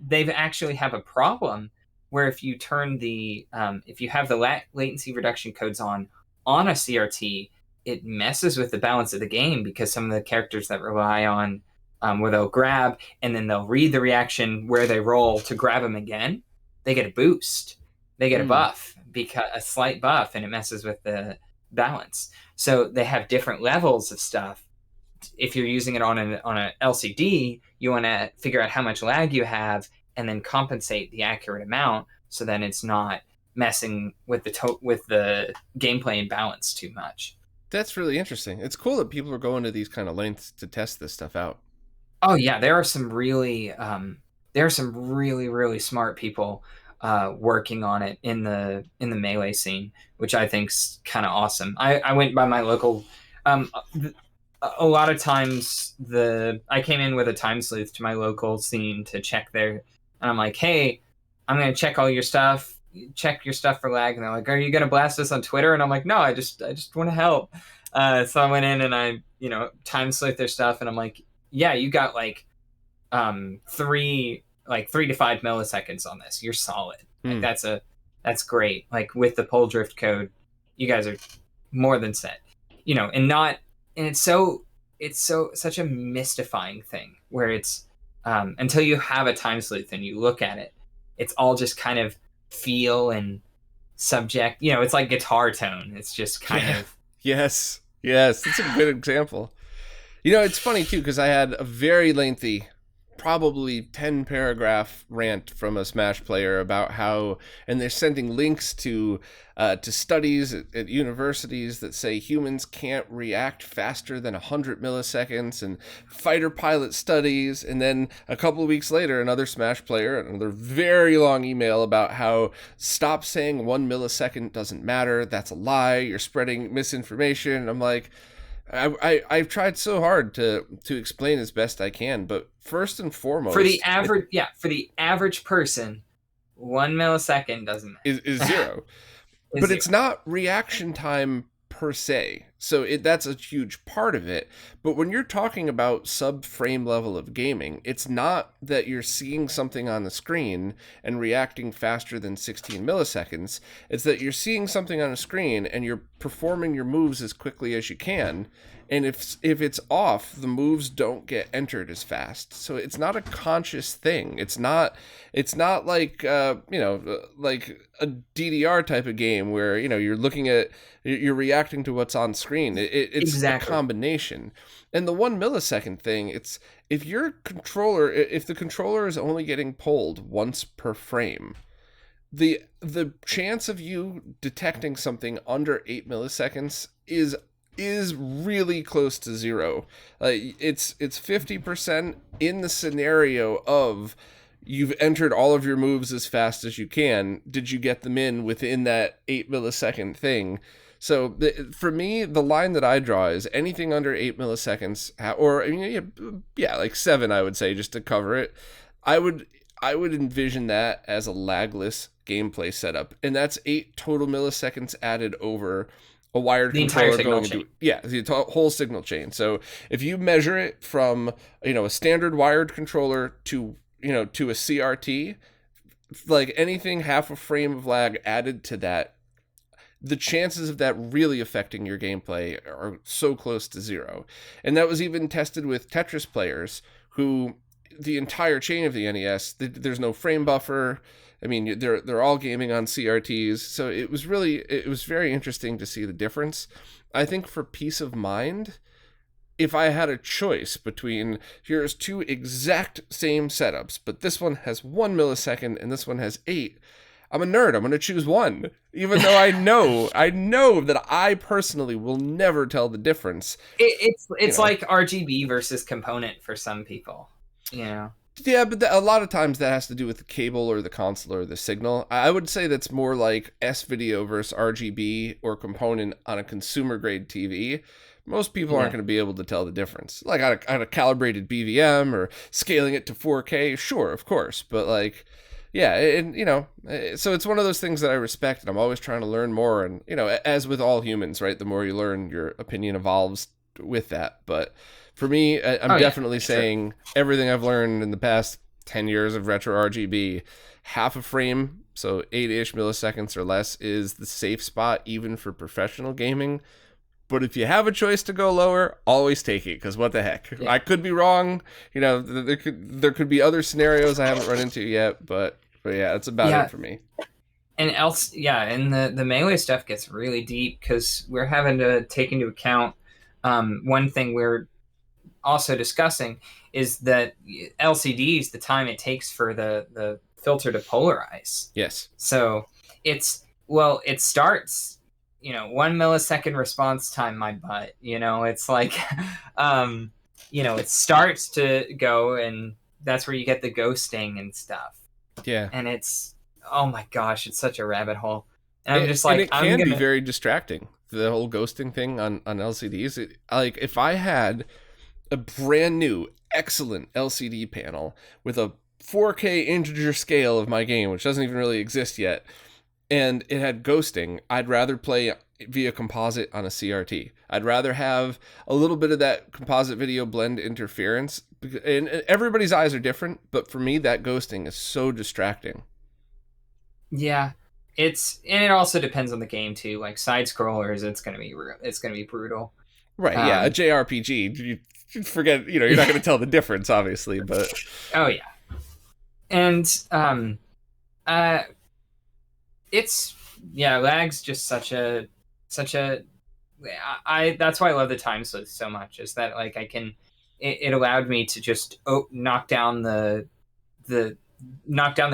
they've actually have a problem where if you turn if you have the latency reduction codes on a CRT, it messes with the balance of the game because some of the characters that rely on where they'll grab and then they'll read the reaction where they roll to grab them again, they get a boost. They get a buff, because a slight buff, and it messes with the balance. So they have different levels of stuff. If you're using it on a LCD, you want to figure out how much lag you have and then compensate the accurate amount so then it's not messing with the gameplay and balance too much. That's really interesting. It's cool that people are going to these kind of lengths to test this stuff out. Oh yeah, there are some really really smart people working on it in the Melee scene, which I think's kind of awesome. I went by my local. A lot of times I came in with a time sleuth to my local scene to check there, and I'm like, hey, I'm gonna check all your stuff. Check your stuff for lag. And they're like, are you gonna blast us on Twitter? And I'm like, no, I just want to help. So I went in and I time sleuth their stuff, and I'm like, yeah, you got like 3 to 5 milliseconds on this. You're solid. Like that's great. Like with the pole drift code, you guys are more than set. And it's such a mystifying thing where it's until you have a time sleuth and you look at it, it's all just kind of feel and subject. It's like guitar tone. It's just kind of Yes, that's a good example. It's funny too because I had a very lengthy, probably 10 paragraph rant from a Smash player about how, and they're sending links to studies at universities that say humans can't react faster than 100 milliseconds, and fighter pilot studies. And then a couple of weeks later, another Smash player, another very long email about how stop saying 1 millisecond doesn't matter. That's a lie. You're spreading misinformation. And I'm like, I've tried so hard to explain as best I can, but first and foremost, for the average person, 1 millisecond doesn't is zero. But it's not reaction time per se, so that's a huge part of it. But when you're talking about sub-frame level of gaming, it's not that you're seeing something on the screen and reacting faster than 16 milliseconds. It's that you're seeing something on a screen and you're performing your moves as quickly as you can. And if it's off, the moves don't get entered as fast. So it's not a conscious thing. It's not like like a DDR type of game where you're reacting to what's on screen. It's exactly a combination. And the 1 millisecond thing, it's if the controller is only getting pulled once per frame, the chance of you detecting something under 8 milliseconds is is really close to zero. It's 50% in the scenario of you've entered all of your moves as fast as you can. Did you get them in within that 8 millisecond thing? So for me, the line that I draw is anything under 8 milliseconds, or yeah, like 7, I would say, just to cover it. I would envision that as a lagless gameplay setup, and that's 8 total milliseconds added over a wired The controller entire signal going chain. into, yeah, the whole signal chain. So if you measure it from a standard wired controller to to a CRT, like anything half a frame of lag added to that, the chances of that really affecting your gameplay are so close to zero. And that was even tested with Tetris players who, the entire chain of the NES, there's no frame buffer. I mean, they're all gaming on CRTs. So it was very interesting to see the difference. I think for peace of mind, if I had a choice between here's 2 exact same setups, but this one has 1 millisecond and this one has 8, I'm a nerd. I'm going to choose 1, even though I know that I personally will never tell the difference. It's like RGB versus component for some people. Yeah, but a lot of times that has to do with the cable or the console or the signal. I would say that's more like S-video versus RGB or component on a consumer grade TV. Most people aren't going to be able to tell the difference. Like on a calibrated BVM or scaling it to 4K, sure, of course. But like, yeah, and so it's one of those things that I respect, and I'm always trying to learn more. And as with all humans, right, the more you learn, your opinion evolves with that. But for me, I'm definitely saying everything I've learned in the past 10 years of RetroRGB, half a frame, so 8-ish milliseconds or less, is the safe spot even for professional gaming. But if you have a choice to go lower, always take it, because what the heck? Yeah. I could be wrong. There could be other scenarios I haven't run into yet, but yeah, that's about it for me. And the Melee stuff gets really deep because we're having to take into account one thing we're also discussing is that LCDs, the time it takes for the filter to polarize. Yes. So it starts, 1 millisecond response time, my butt. It's like, it starts to go, and that's where you get the ghosting and stuff. Yeah. And it's, oh my gosh, it's such a rabbit hole. And I'm just like, and it can be very distracting. The whole ghosting thing on LCDs. Like if I had a brand new, excellent LCD panel with a 4K integer scale of my game, which doesn't even really exist yet, and it had ghosting, I'd rather play via composite on a CRT. I'd rather have a little bit of that composite video blend interference. And everybody's eyes are different, but for me, that ghosting is so distracting. Yeah, and it also depends on the game too. Like side scrollers, it's gonna be brutal. Right? Yeah, a JRPG. You forget. You're not going to tell the difference, obviously, but oh yeah, and lag's just such a that's why I love the time sleuth so much, is that like it allowed me to just knock down the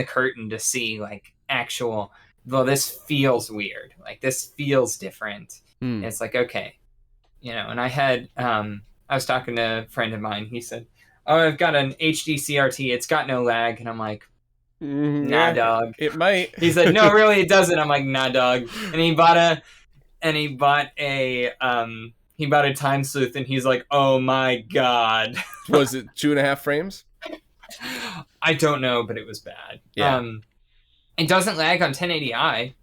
curtain to see like actual, well, this feels weird, like this feels different. It's like, okay, and I was talking to a friend of mine. He said, oh, I've got an HD CRT, it's got no lag. And I'm like, nah, dog. It might. He said, no, really, it doesn't. I'm like, nah, dog. And he bought a time sleuth, and he's like, oh my god. Was it 2.5 frames? I don't know, but it was bad. Yeah. It doesn't lag on 1080i.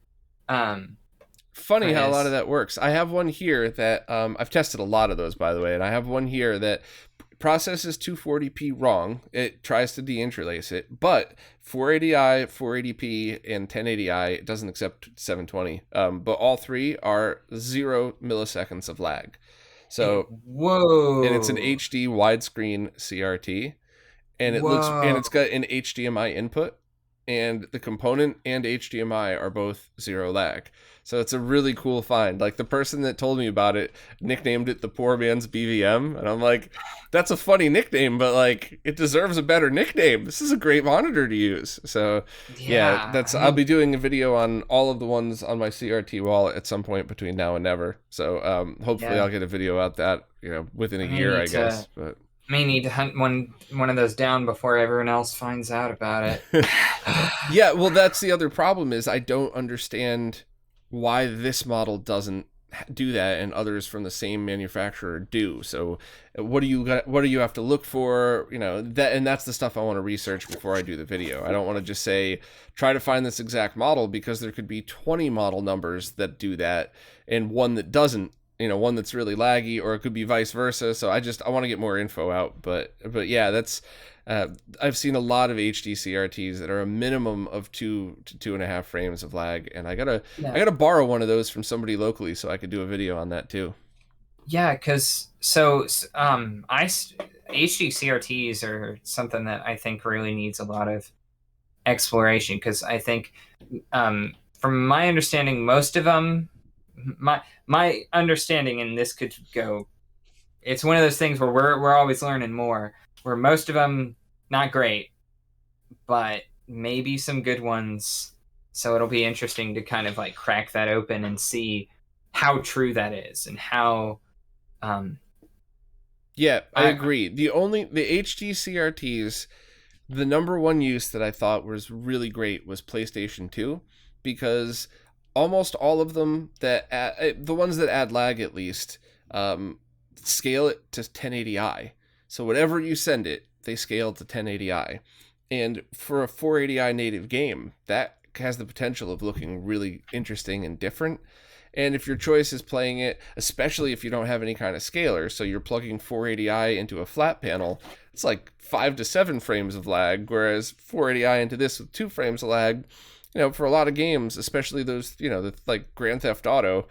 Funny how a lot of that works. I have one here that I've tested a lot of those, by the way, and I have one here that processes 240p wrong. It tries to deinterlace it, but 480i, 480p, and 1080i, it doesn't accept 720. But all three are 0 milliseconds of lag. So whoa, and it's an HD widescreen CRT, and it looks, and it's got an HDMI input. and the component and HDMI are both 0 lag. So it's a really cool find. Like, the person that told me about it nicknamed it the poor man's BVM, and I'm like, that's a funny nickname, but like, it deserves a better nickname. This is a great monitor to use. So yeah, I'll be doing a video on all of the ones on my CRT wall at some point between now and never. So hopefully I'll get a video out that, within a year, I guess. But may need to hunt one of those down before everyone else finds out about it. Yeah, well, that's the other problem, is I don't understand why this model doesn't do that and others from the same manufacturer do. So what do you have to look for, that's the stuff I want to research before I do the video. I don't want to just say try to find this exact model, because there could be 20 model numbers that do that and one that doesn't, one that's really laggy, or it could be vice versa. So I want to get more info out, but yeah, that's I've seen a lot of HD CRTs that are a minimum of 2 to 2.5 frames of lag, and I gotta borrow one of those from somebody locally so I could do a video on that too. Yeah, because HD CRTs are something that I think really needs a lot of exploration, because I think from my understanding, most of them, my understanding, and this could go, it's one of those things where we're always learning more, where most of them not great, but maybe some good ones. So it'll be interesting to kind of like crack that open and see how true that is, and how yeah, I agree. The HD CRTs, the number one use that I thought was really great was PlayStation 2, because almost all of them the ones that add lag, at least, scale it to 1080i. So whatever you send it, they scale to 1080i. And for a 480i native game, that has the potential of looking really interesting and different. And if your choice is playing it, especially if you don't have any kind of scaler, so you're plugging 480i into a flat panel, it's like 5 to 7 frames of lag, whereas 480i into this with 2 frames of lag, for a lot of games, especially those, like Grand Theft Auto,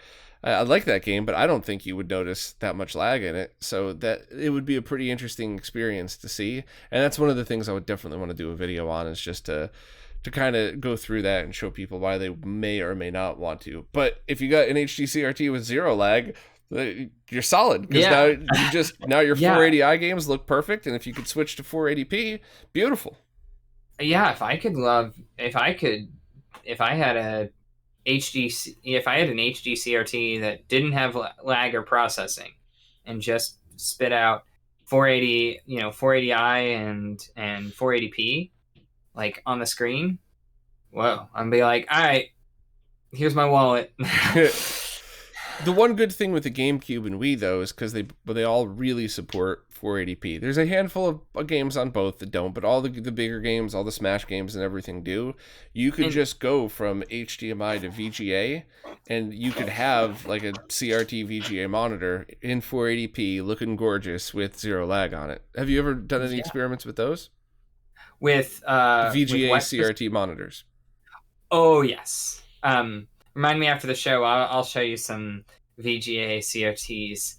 I like that game, but I don't think you would notice that much lag in it. So that it would be a pretty interesting experience to see. And that's one of the things I would definitely want to do a video on, is just to kind of go through that and show people why they may or may not want to. But if you got an HD CRT with 0 lag, you're solid, because now your 480i games look perfect. And if you could switch to 480p, beautiful. Yeah, if I had an HD CRT that didn't have lag or processing, and just spit out 480i and 480p like on the screen, whoa, I'd be like, all right, here's my wallet. The one good thing with the GameCube and Wii, though, is because they all really support 480p. There's a handful of games on both that don't, but all the bigger games, all the Smash games and everything do. You could just go from HDMI to VGA, and you could have like a CRT VGA monitor in 480p, looking gorgeous with 0 lag on it. Have you ever done any experiments with those? With VGA CRT monitors? Oh, yes. Remind me after the show. I'll show you some VGA CRTs.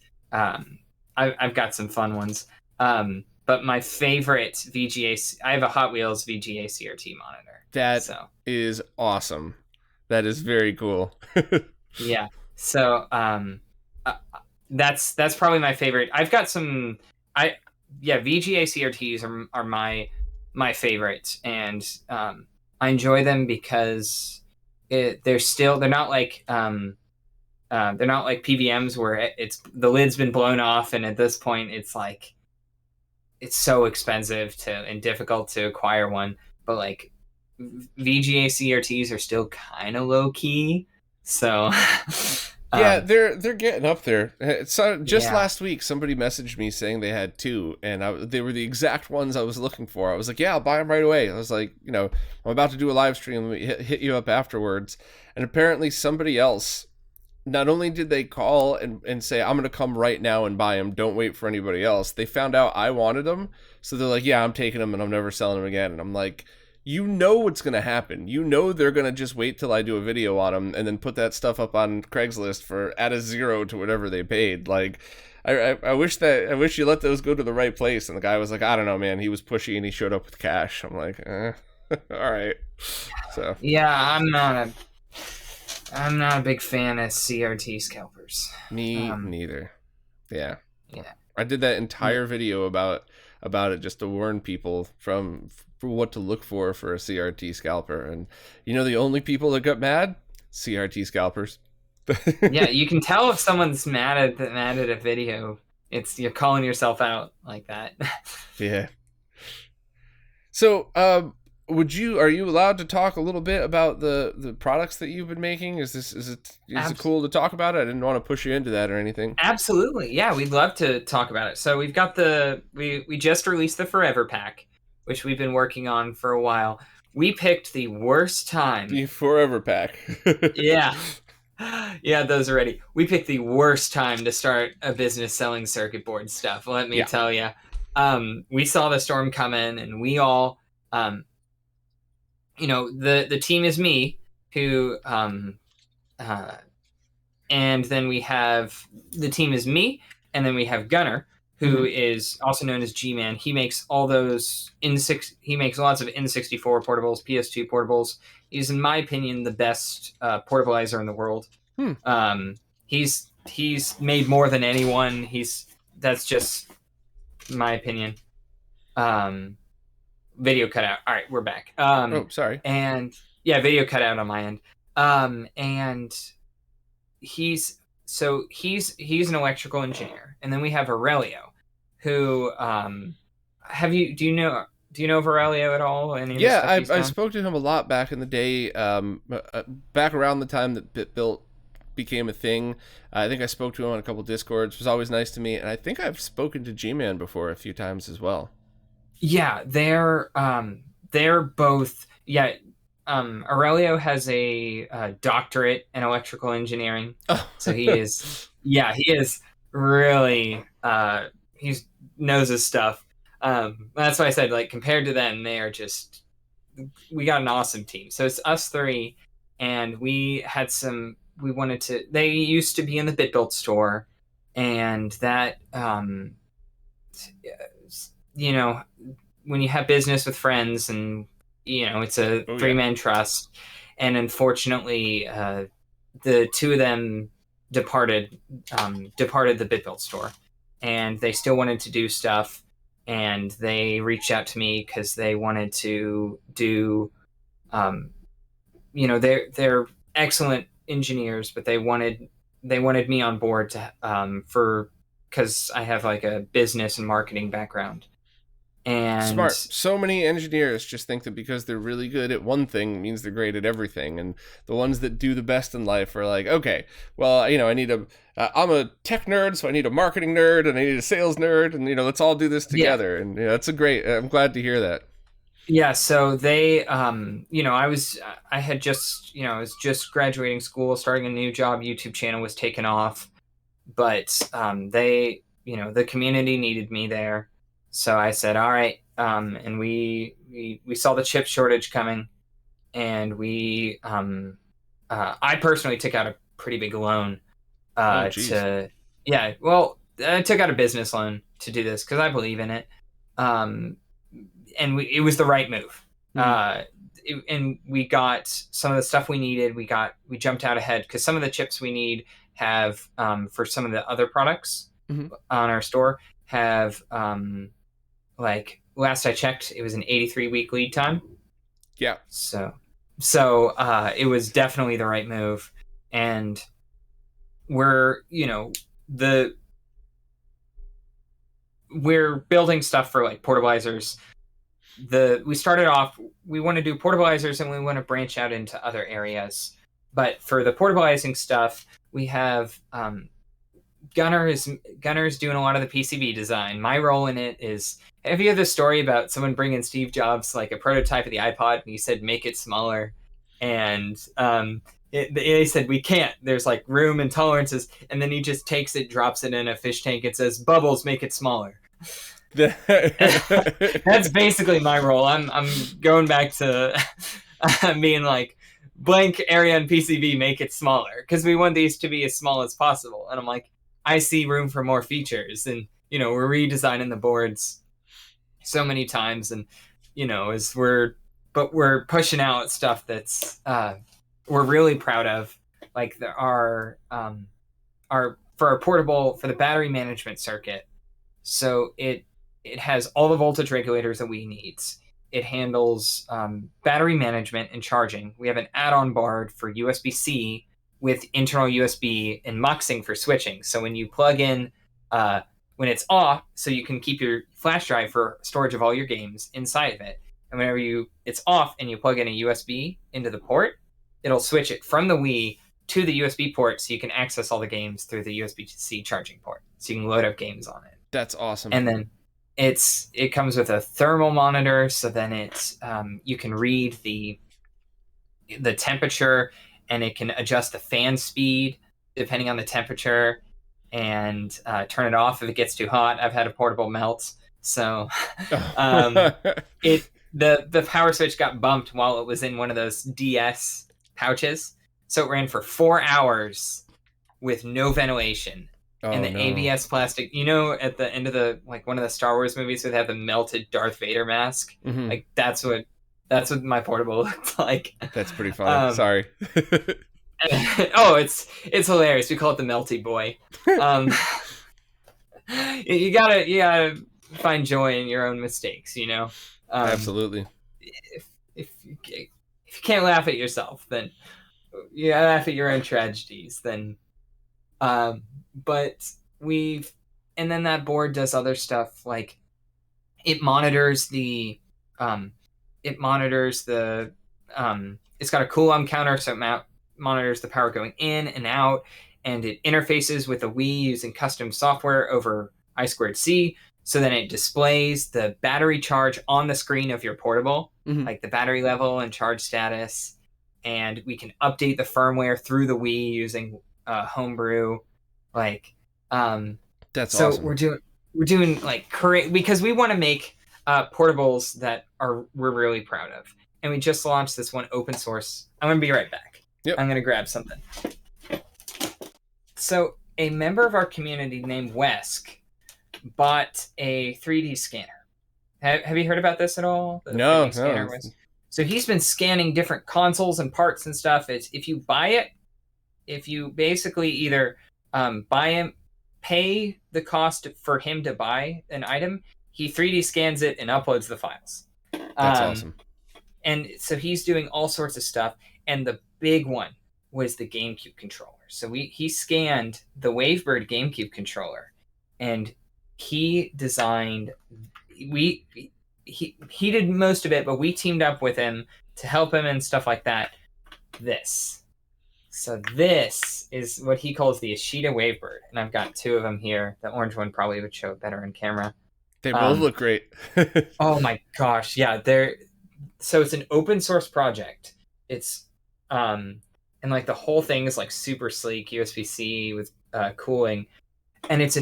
I've got some fun ones. But my favorite VGA, I have a Hot Wheels VGA CRT monitor. That is awesome. That is very cool. Yeah. So that's probably my favorite. I've got some. VGA CRTs are my favorites, and I enjoy them because they're not like PVMs where the lid's been blown off, and at this point it's like it's so expensive and difficult to acquire one. But like VGA CRTs are still kind of low key, so yeah, they're getting up there. So last week, somebody messaged me saying they had 2, and they were the exact ones I was looking for. I was like, yeah, I'll buy them right away. I was like, I'm about to do a live stream. Let me hit you up afterwards. And apparently somebody else, not only did they call and say, I'm going to come right now and buy them, don't wait for anybody else. They found out I wanted them. So they're like, yeah, I'm taking them and I'm never selling them again. And I'm like, what's going to happen. They're going to just wait till I do a video on them and then put that stuff up on Craigslist for at a 0 to whatever they paid. Like, I wish you let those go to the right place. And the guy was like, I don't know, man. He was pushy and he showed up with cash. I'm like, All right. So Yeah, I'm not a big fan of CRT scalpers. me Um, neither. Yeah. yeah, I did that yeah, entire video about it just to warn people for what to look for a CRT scalper. And the only people that got mad, CRT scalpers. yeah. You can tell if someone's mad at a video. It's you're calling yourself out like that. Yeah. So, are you allowed to talk a little bit about the products that you've been making? Is it Abs- cool to talk about it? I didn't want to push you into that or anything. Absolutely, yeah. We'd love to talk about it. So we've got we just released the ForeverPak, which we've been working on for a while. We picked the worst time. The ForeverPak. Yeah. Yeah, those are ready. We picked the worst time to start a business selling circuit board stuff. Let me Yeah. tell you. We saw the storm coming, and we all, the team is me, who, uh, and then we have the team is me, and then we have Gunner, who is also known as G-Man. He makes all those He makes lots of N64 portables, PS2 portables. He's, in my opinion, the best portabilizer in the world. Hmm. He's made more than anyone. That's just my opinion. Video cut out. All right, we're back. Oh, sorry. And yeah, video cut out on my end. And he's he's an electrical engineer, and then we have Aurelio, who do you know of Aurelio at all? Any of the Yeah, stuff he's I done? spoke to him a lot back in the day. Back around the time that BitBuilt became a thing. I think I spoke to him on a couple Discords. It was always nice to meet, and I think I've spoken to G-Man before a few times as well. Yeah, they're both. Yeah, Aurelio has a doctorate in electrical engineering, Oh. so he is. Yeah, he is really. He knows his stuff. That's why I said, like, compared to them, they are just. We got an awesome team. So it's us three, and we had some. We wanted to. They used to be in the BitBuilt store, and that you know, when you have business with friends, and it's a three-man trust, and unfortunately the two of them departed the BitBuilt store, and they still wanted to do stuff, and they reached out to me because they wanted to do they're excellent engineers, but they wanted me on board to for because I have like a business and marketing background. And Smart. So many engineers just think that because they're really good at one thing means they're great at everything, and the ones that do the best in life are like, okay, well, I'm a tech nerd, so I need a marketing nerd, and I need a sales nerd, and let's all do this together. And that's a great. I'm glad to hear that. Yeah, so they, I was just graduating school, starting a new job. YouTube channel was taken off, but the community needed me there. So I said, all right. And we saw the chip shortage coming, and I personally took out a pretty big loan I took out a business loan to do this because I believe in it. And it was the right move. And we got some of the stuff we needed. We jumped out ahead because some of the chips we need have for some of the other products on our store have like last I checked, it was an 83-week lead time. Yeah. So it was definitely the right move, and we're building stuff for like portabilizers. We started off, we want to do portabilizers and we want to branch out into other areas. But for the portabilizing stuff, we have Gunner's doing a lot of the PCB design. My role in it is, have you heard the story about someone bringing Steve Jobs like a prototype of the iPod, and he said, make it smaller? And they said, we can't. There's like room and tolerances. And then he just takes it, drops it in a fish tank, and says, bubbles, make it smaller. That's basically my role. I'm going back to being like, blank area in PCB, make it smaller, because we want these to be as small as possible. And I'm like, I see room for more features, and we're redesigning the boards so many times, and as we're but we're pushing out stuff that's we're really proud of. Like there are for our portable for the battery management circuit. So it has all the voltage regulators that we need. It handles battery management and charging. We have an add-on board for USB-C with internal USB and muxing for switching. So when you plug in, when it's off, so you can keep your flash drive for storage of all your games inside of it. And whenever it's off and you plug in a USB into the port, it'll switch it from the Wii to the USB port so you can access all the games through the USB-C charging port. So you can load up games on it. That's awesome. And then it comes with a thermal monitor, so then it's you can read the temperature, and it can adjust the fan speed depending on the temperature, and turn it off if it gets too hot. I've had a portable melt, so the power switch got bumped while it was in one of those DS pouches, so it ran for 4 hours with no ventilation. And the ABS plastic, at the end of one of the Star Wars movies where they have the melted Darth Vader mask, like that's what my portable looked like. That's pretty funny. Sorry. It's hilarious. We call it the Melty Boy. You gotta find joy in your own mistakes, Absolutely. If you can't laugh at yourself, then you gotta laugh at your own tragedies. Then, but and then that board does other stuff, like it monitors the it's got a cooldown counter, so it monitors the power going in and out, and it interfaces with the Wii using custom software over I2C, so then it displays the battery charge on the screen of your portable, like the battery level and charge status, and we can update the firmware through the Wii using Homebrew. That's so awesome. We're doing like because we want to make portables that we're really proud of, and we just launched this one open source. I'm gonna be right back. Yep. I'm gonna grab something. So a member of our community named Wesk bought a 3D scanner. Have you heard about this at all? No. So he's been scanning different consoles and parts and stuff. If you buy it, if you basically either pay the cost for him to buy an item, he 3D scans it and uploads the files. That's awesome. And so he's doing all sorts of stuff. And the big one was the GameCube controller. So he scanned the Wavebird GameCube controller, and he designed. He did most of it, but we teamed up with him to help him and stuff like that. So this is what he calls the Ishida Wavebird, and I've got two of them here. The orange one probably would show better in camera. They both look great. Oh my gosh, yeah. So it's an open source project. It's and like the whole thing is like super sleek, USB-C with cooling, and it's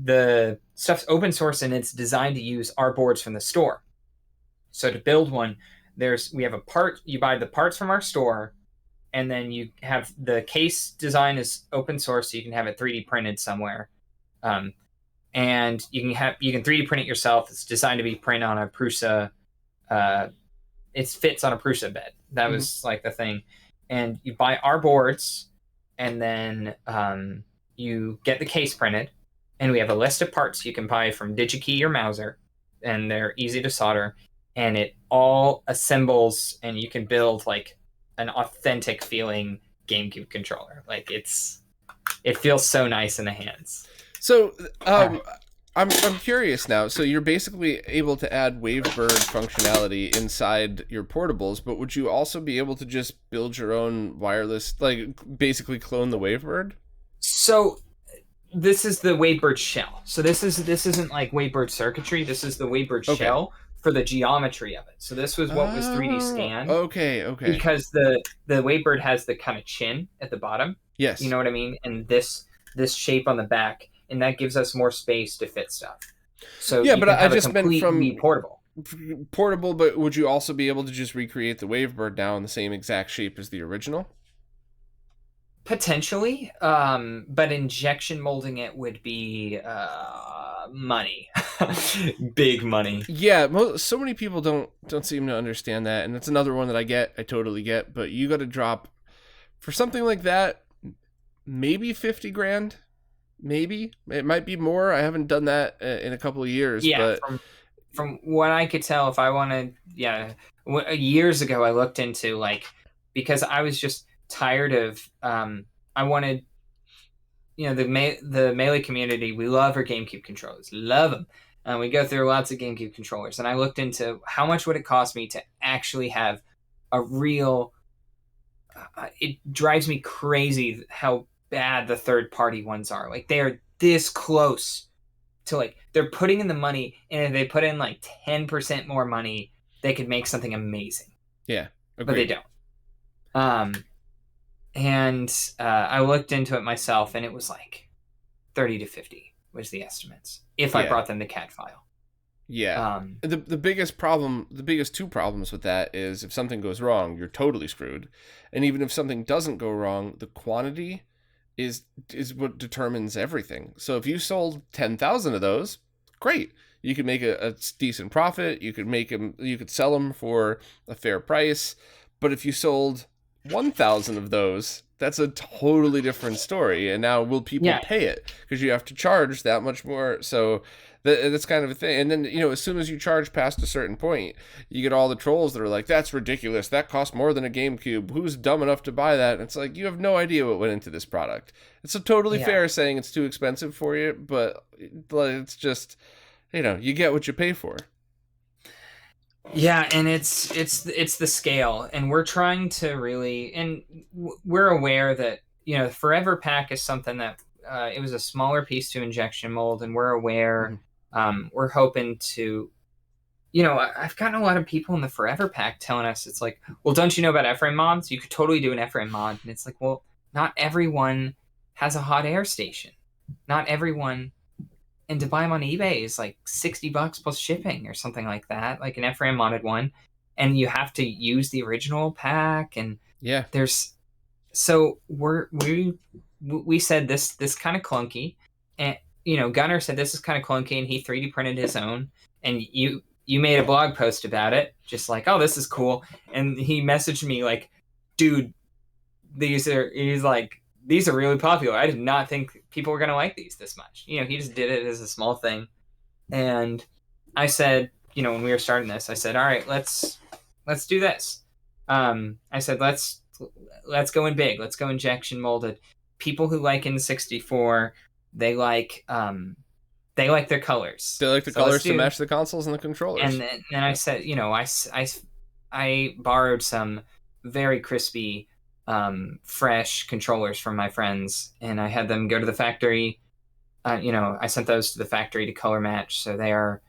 the stuff's open source, and it's designed to use our boards from the store. So to build one, we have a part. You buy the parts from our store, and then you have the case design is open source, so you can have it 3D printed somewhere, and you can 3D print it yourself. It's designed to be printed on a Prusa. It fits on a Prusa bed. That was like the thing. And you buy our boards, and then you get the case printed, and we have a list of parts you can buy from DigiKey or Mauser, and they're easy to solder, and it all assembles, and you can build like an authentic feeling GameCube controller. Like it feels so nice in the hands. So I'm curious now. So you're basically able to add Wavebird functionality inside your portables, but would you also be able to just build your own wireless, like basically clone the Wavebird? So this is the Wavebird shell. So this isn't like Wavebird circuitry. This is the Wavebird shell for the geometry of it. So this was what was 3D scanned. Okay. Because the Wavebird has the kind of chin at the bottom. Yes. You know what I mean? And this shape on the back, and that gives us more space to fit stuff. So yeah, but I just meant from portable. But would you also be able to just recreate the Wavebird now in the same exact shape as the original? Potentially, but injection molding it would be money. Big money. Yeah, so many people don't seem to understand that, and it's another one that I totally get. But you got to drop for something like that, maybe 50 grand, maybe it might be more. I haven't done that in a couple of years, Yeah, but from what I could tell, if I wanted, yeah, years ago I looked into like, because I was just tired of, I wanted, the Melee community, we love our GameCube controllers, love them. We go through lots of GameCube controllers, and I looked into how much would it cost me to actually have a real. It drives me crazy how bad the third party ones are. Like they are this close to like they're putting in the money, and if they put in like 10% more money, they could make something amazing. yeah, agreed. But they don't. And I looked into it myself, and it was like 30 to 50 was the estimates if I brought them the CAD file. Yeah. The biggest problem, the biggest two problems with that is if something goes wrong, you're totally screwed. And even if something doesn't go wrong, the quantity is what determines everything. So if you sold 10,000 of those, great. You could make a decent profit. You could sell them for a fair price. But if you sold 1,000 of those, that's a totally different story. And now will people pay it? Because you have to charge that much more. So that's kind of a thing. And then, as soon as you charge past a certain point, you get all the trolls that are like, that's ridiculous. That costs more than a GameCube. Who's dumb enough to buy that? And it's like, you have no idea what went into this product. It's a totally fair saying it's too expensive for you, but it's just, you get what you pay for. Yeah, and it's the scale, and we're trying to really, and we're aware that ForeverPak is something that it was a smaller piece to injection mold, and we're aware. We're hoping to, I've gotten a lot of people in the ForeverPak telling us it's like, well, don't you know about F-frame mods? You could totally do an F-frame mod, and it's like, well, not everyone has a hot air station. Not everyone. And to buy them on eBay is like $60 plus shipping or something like that, like an F-frame modded one. And you have to use the original pack. And so we said this kind of clunky. And, Gunnar said this is kind of clunky, and he 3D printed his own. And you made a blog post about it, just like, oh, this is cool. And he messaged me like, dude, these are really popular. I did not think people were going to like these this much. He just did it as a small thing. And I said, when we were starting this, I said, all right, let's do this. I said, let's go in big. Let's go injection molded. People who like N64, they like their colors. They like the colors to match the consoles and the controllers. And then I said, I borrowed some very crispy, fresh controllers from my friends, and I had them go to the factory. I sent those to the factory to color match, so they are.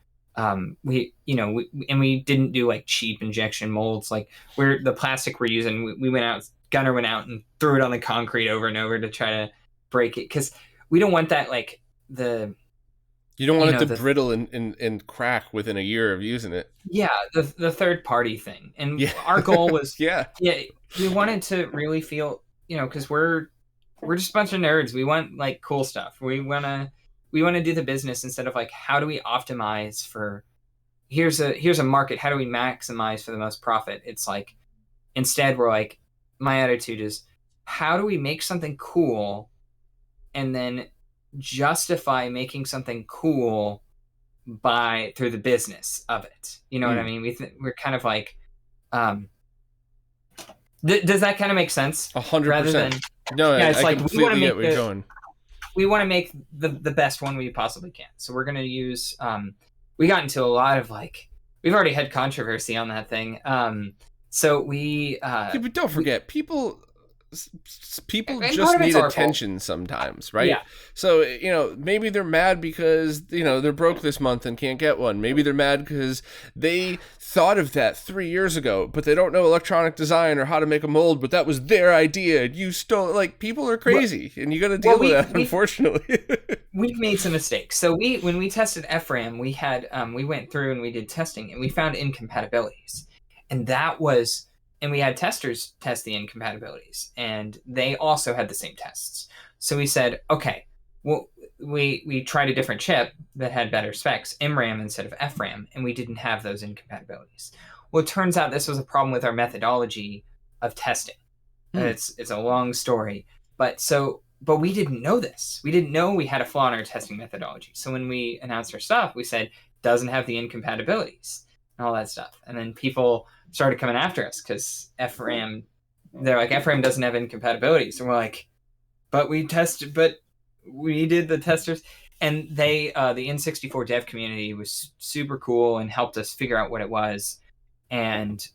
We didn't do like cheap injection molds. Like the plastic we're using. We went out. Gunnar went out and threw it on the concrete over and over to try to break it, because we don't want that like the. You don't want it to brittle and crack within a year of using it. Yeah, the third party thing, and our goal was we wanted to really feel, because we're just a bunch of nerds. We want like cool stuff. We want to do the business instead of like, how do we optimize for here's a market, how do we maximize for the most profit? It's like, instead we're like, my attitude is, how do we make something cool and then justify making something cool through the business of it? You know what I mean? We're kind of like, does that kind of make sense? 100%. No, I completely get where you're going. We want to make the best one we possibly can. So we're going to use, we got into a lot of like, we've already had controversy on that thing. So we, but don't forget, people just need attention sometimes, right? Yeah. So, maybe they're mad because, they're broke this month and can't get one. Maybe they're mad because they thought of that 3 years ago, but they don't know electronic design or how to make a mold, but that was their idea. You stole, like, people are crazy, and you got to deal with that, unfortunately. We've made some mistakes. So when we tested FRAM, we had, we went through and we did testing, and we found incompatibilities. And we had testers test the incompatibilities, and they also had the same tests. So we said, okay, well, we tried a different chip that had better specs, MRAM instead of FRAM, and we didn't have those incompatibilities. Well, it turns out this was a problem with our methodology of testing. Hmm. It's a long story, but we didn't know this. We didn't know we had a flaw in our testing methodology. So when we announced our stuff, we said doesn't have the incompatibilities and all that stuff. And then people started coming after us because FRAM, they're like, FRAM doesn't have incompatibilities. And we're like, but we did the testers. And the N64 dev community was super cool and helped us figure out what it was. And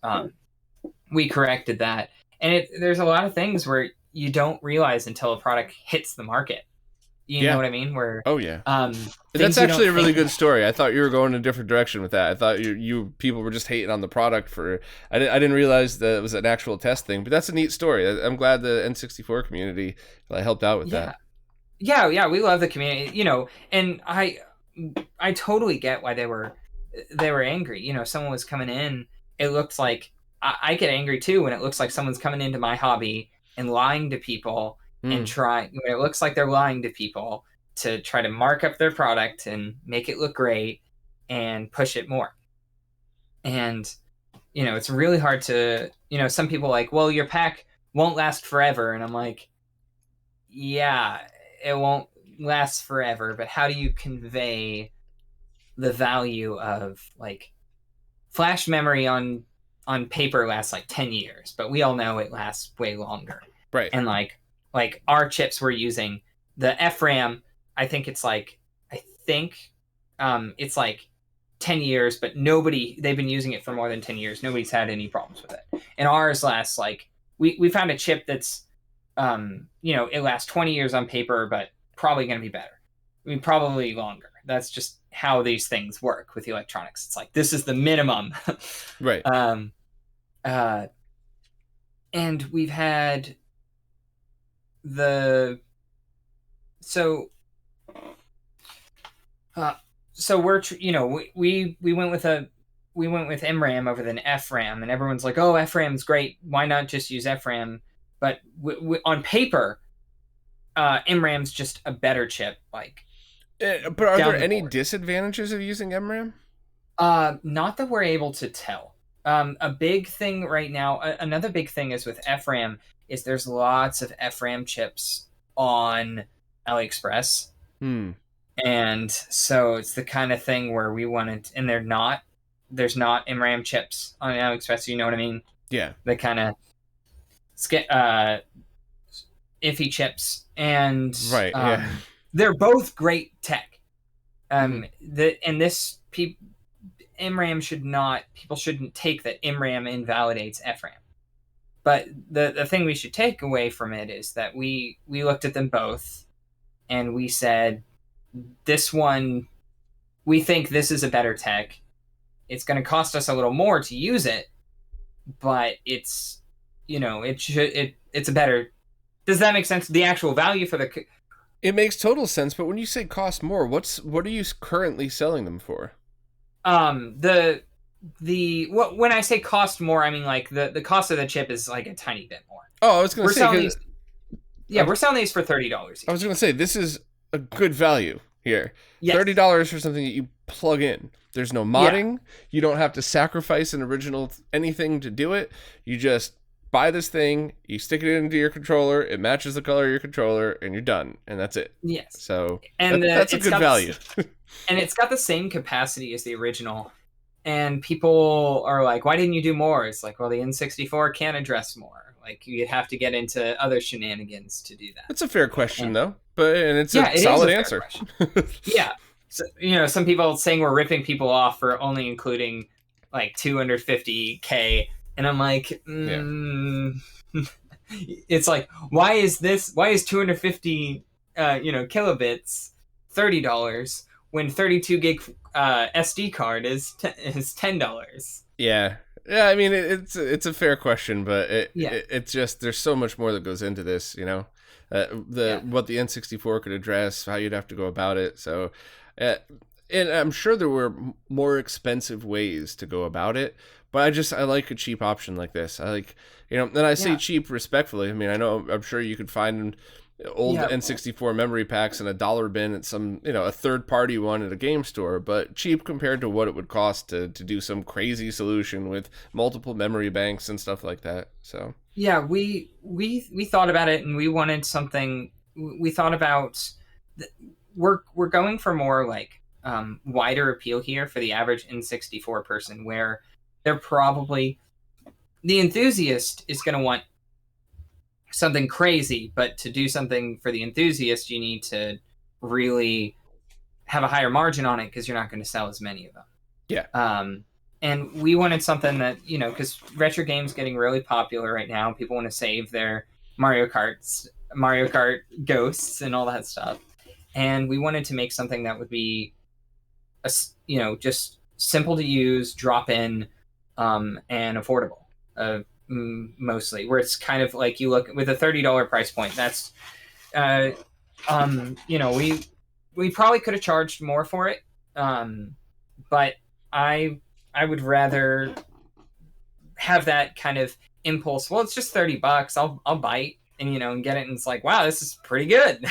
we corrected that. And there's a lot of things where you don't realize until a product hits the market. You know what I mean? Where Oh yeah. things That's you don't actually a really think good story. I thought you were going in a different direction with that. I thought you people were just hating on the product for. I didn't realize that it was an actual test thing. But that's a neat story. I'm glad the N64 community helped out with that. Yeah, we love the community, and I totally get why they were angry. Someone was coming in. It looks like I get angry too when it looks like someone's coming into my hobby and lying to people and when it looks like they're lying to people to try to mark up their product and make it look great and push it more. And it's really hard to, some people are like, well, your pack won't last forever, and I'm like, yeah, it won't last forever, but how do you convey the value of like flash memory on paper lasts like 10 years, but we all know it lasts way longer. Right. And like our chips we're using, the FRAM, I think it's like 10 years, but they've been using it for more than 10 years. Nobody's had any problems with it. And ours lasts like, we found a chip that's, it lasts 20 years on paper, but probably going to be better. I mean, probably longer. That's just how these things work with electronics. It's like, this is the minimum. Right. And we've had so we're we went with MRAM over than FRAM, and everyone's like, oh, FRAM's great, why not just use FRAM? But on paper, MRAM's just a better chip. Like, but are there any disadvantages of using MRAM? Not that we're able to tell. A big thing right now, another big thing is with FRAM, is there's lots of FRAM chips on AliExpress. And so it's the kind of thing where we wanted, and there's not MRAM chips on AliExpress, you know what I mean? Yeah. The kind of iffy chips, and right, yeah. They're both great tech. People shouldn't take that MRAM invalidates FRAM. But the thing we should take away from it is that we looked at them both and we said, this one, we think this is a better tech. It's going to cost us a little more to use it, but it's, it's a better. Does that make sense? The actual value for it makes total sense. But when you say cost more, what are you currently selling them for? When I say cost more, I mean like the cost of the chip is like a tiny bit more. Oh, I was going to say, we're selling these for $30. I was going to say, this is a good value here. Yes. $30 for something that you plug in. There's no modding. Yeah. You don't have to sacrifice an original anything to do it. You just buy this thing, you stick it into your controller, it matches the color of your controller, and you're done. And that's it. Yes. So that's a good value. And it's got the same capacity as the original. And people are like, why didn't you do more? It's like, well, the N64 can't address more. Like, you'd have to get into other shenanigans to do that. That's a fair question, though. And it's a solid answer. Yeah. So, some people saying we're ripping people off for only including like 250K. And I'm like, it's like, why is 250, kilobits $30 when 32 gig SD card is $10? Yeah. Yeah, I mean, it's a fair question, but it's just, there's so much more that goes into this, what the N64 could address, how you'd have to go about it. So, and I'm sure there were more expensive ways to go about it, but I like a cheap option like this. I like, and I say cheap respectfully. I mean, I'm sure you could find old Yeah, N64 memory packs in a dollar bin at some, a third party one at a game store, but cheap compared to what it would cost to do some crazy solution with multiple memory banks and stuff like that. So yeah, we thought about it, and we wanted something. We thought about we're going for more like wider appeal here for the average N64 person, where they're probably the enthusiast is going to want something crazy, but to do something for the enthusiast, you need to really have a higher margin on it because you're not going to sell as many of them. yeah, And we wanted something that, because retro games getting really popular right now. People want to save their Mario Kart ghosts, and all that stuff. And we wanted to make something that would be, just simple to use, drop in, and affordable. Mostly, where it's kind of like you look with a $30 price point. That's, we probably could have charged more for it, but I would rather have that kind of impulse. Well, it's just $30. I'll bite and get it, and it's like, wow, this is pretty good.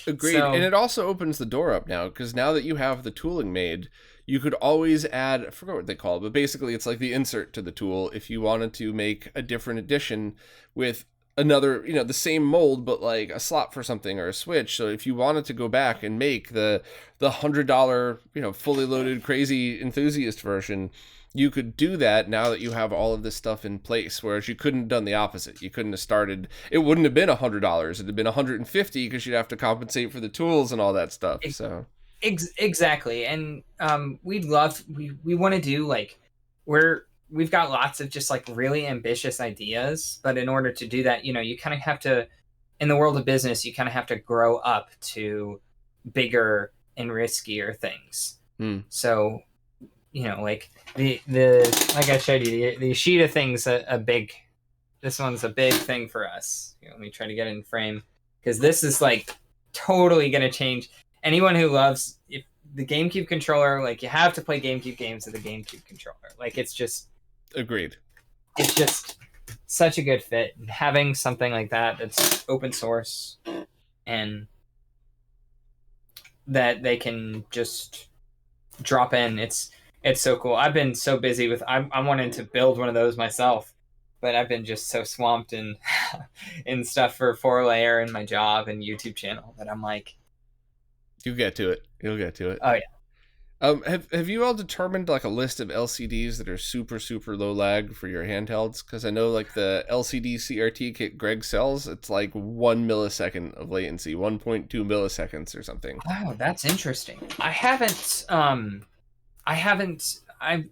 agreed. So, And it also opens the door up now, because now that you have the tooling made, you could always add, I forgot what they call it, but basically it's like the insert to the tool if you wanted to make a different edition with another, the same mold, but like a slot for something or a switch. So if you wanted to go back and make the $100, fully loaded crazy enthusiast version, you could do that now that you have all of this stuff in place. Whereas you couldn't have done the opposite. You couldn't have started. It wouldn't have been $100. It'd have been $150 because you'd have to compensate for the tools and all that stuff. So exactly. And we want to do like we've got lots of just like really ambitious ideas, but in order to do that, you kind of have to, in the world of business, you kind of have to grow up to bigger and riskier things. So, like the like I showed you, the Ishida thing's this one's a big thing for us. Let me try to get it in frame, because this is like totally going to change anyone who loves the GameCube controller. Like, you have to play GameCube games with the GameCube controller. Like, it's just agreed. It's just such a good fit. And having something like that that's open source and that they can just drop in, it's so cool. I've been so busy with I'm wanting to build one of those myself, but I've been just so swamped in in stuff for 4Layer and my job and YouTube channel that I'm like, you'll get to it. Oh yeah. Have you all determined like a list of LCDs that are super, super low lag for your handhelds? Because I know like the LCD CRT kit Greg sells, it's like 1 millisecond of latency, 1.2 milliseconds or something. Oh, that's interesting. I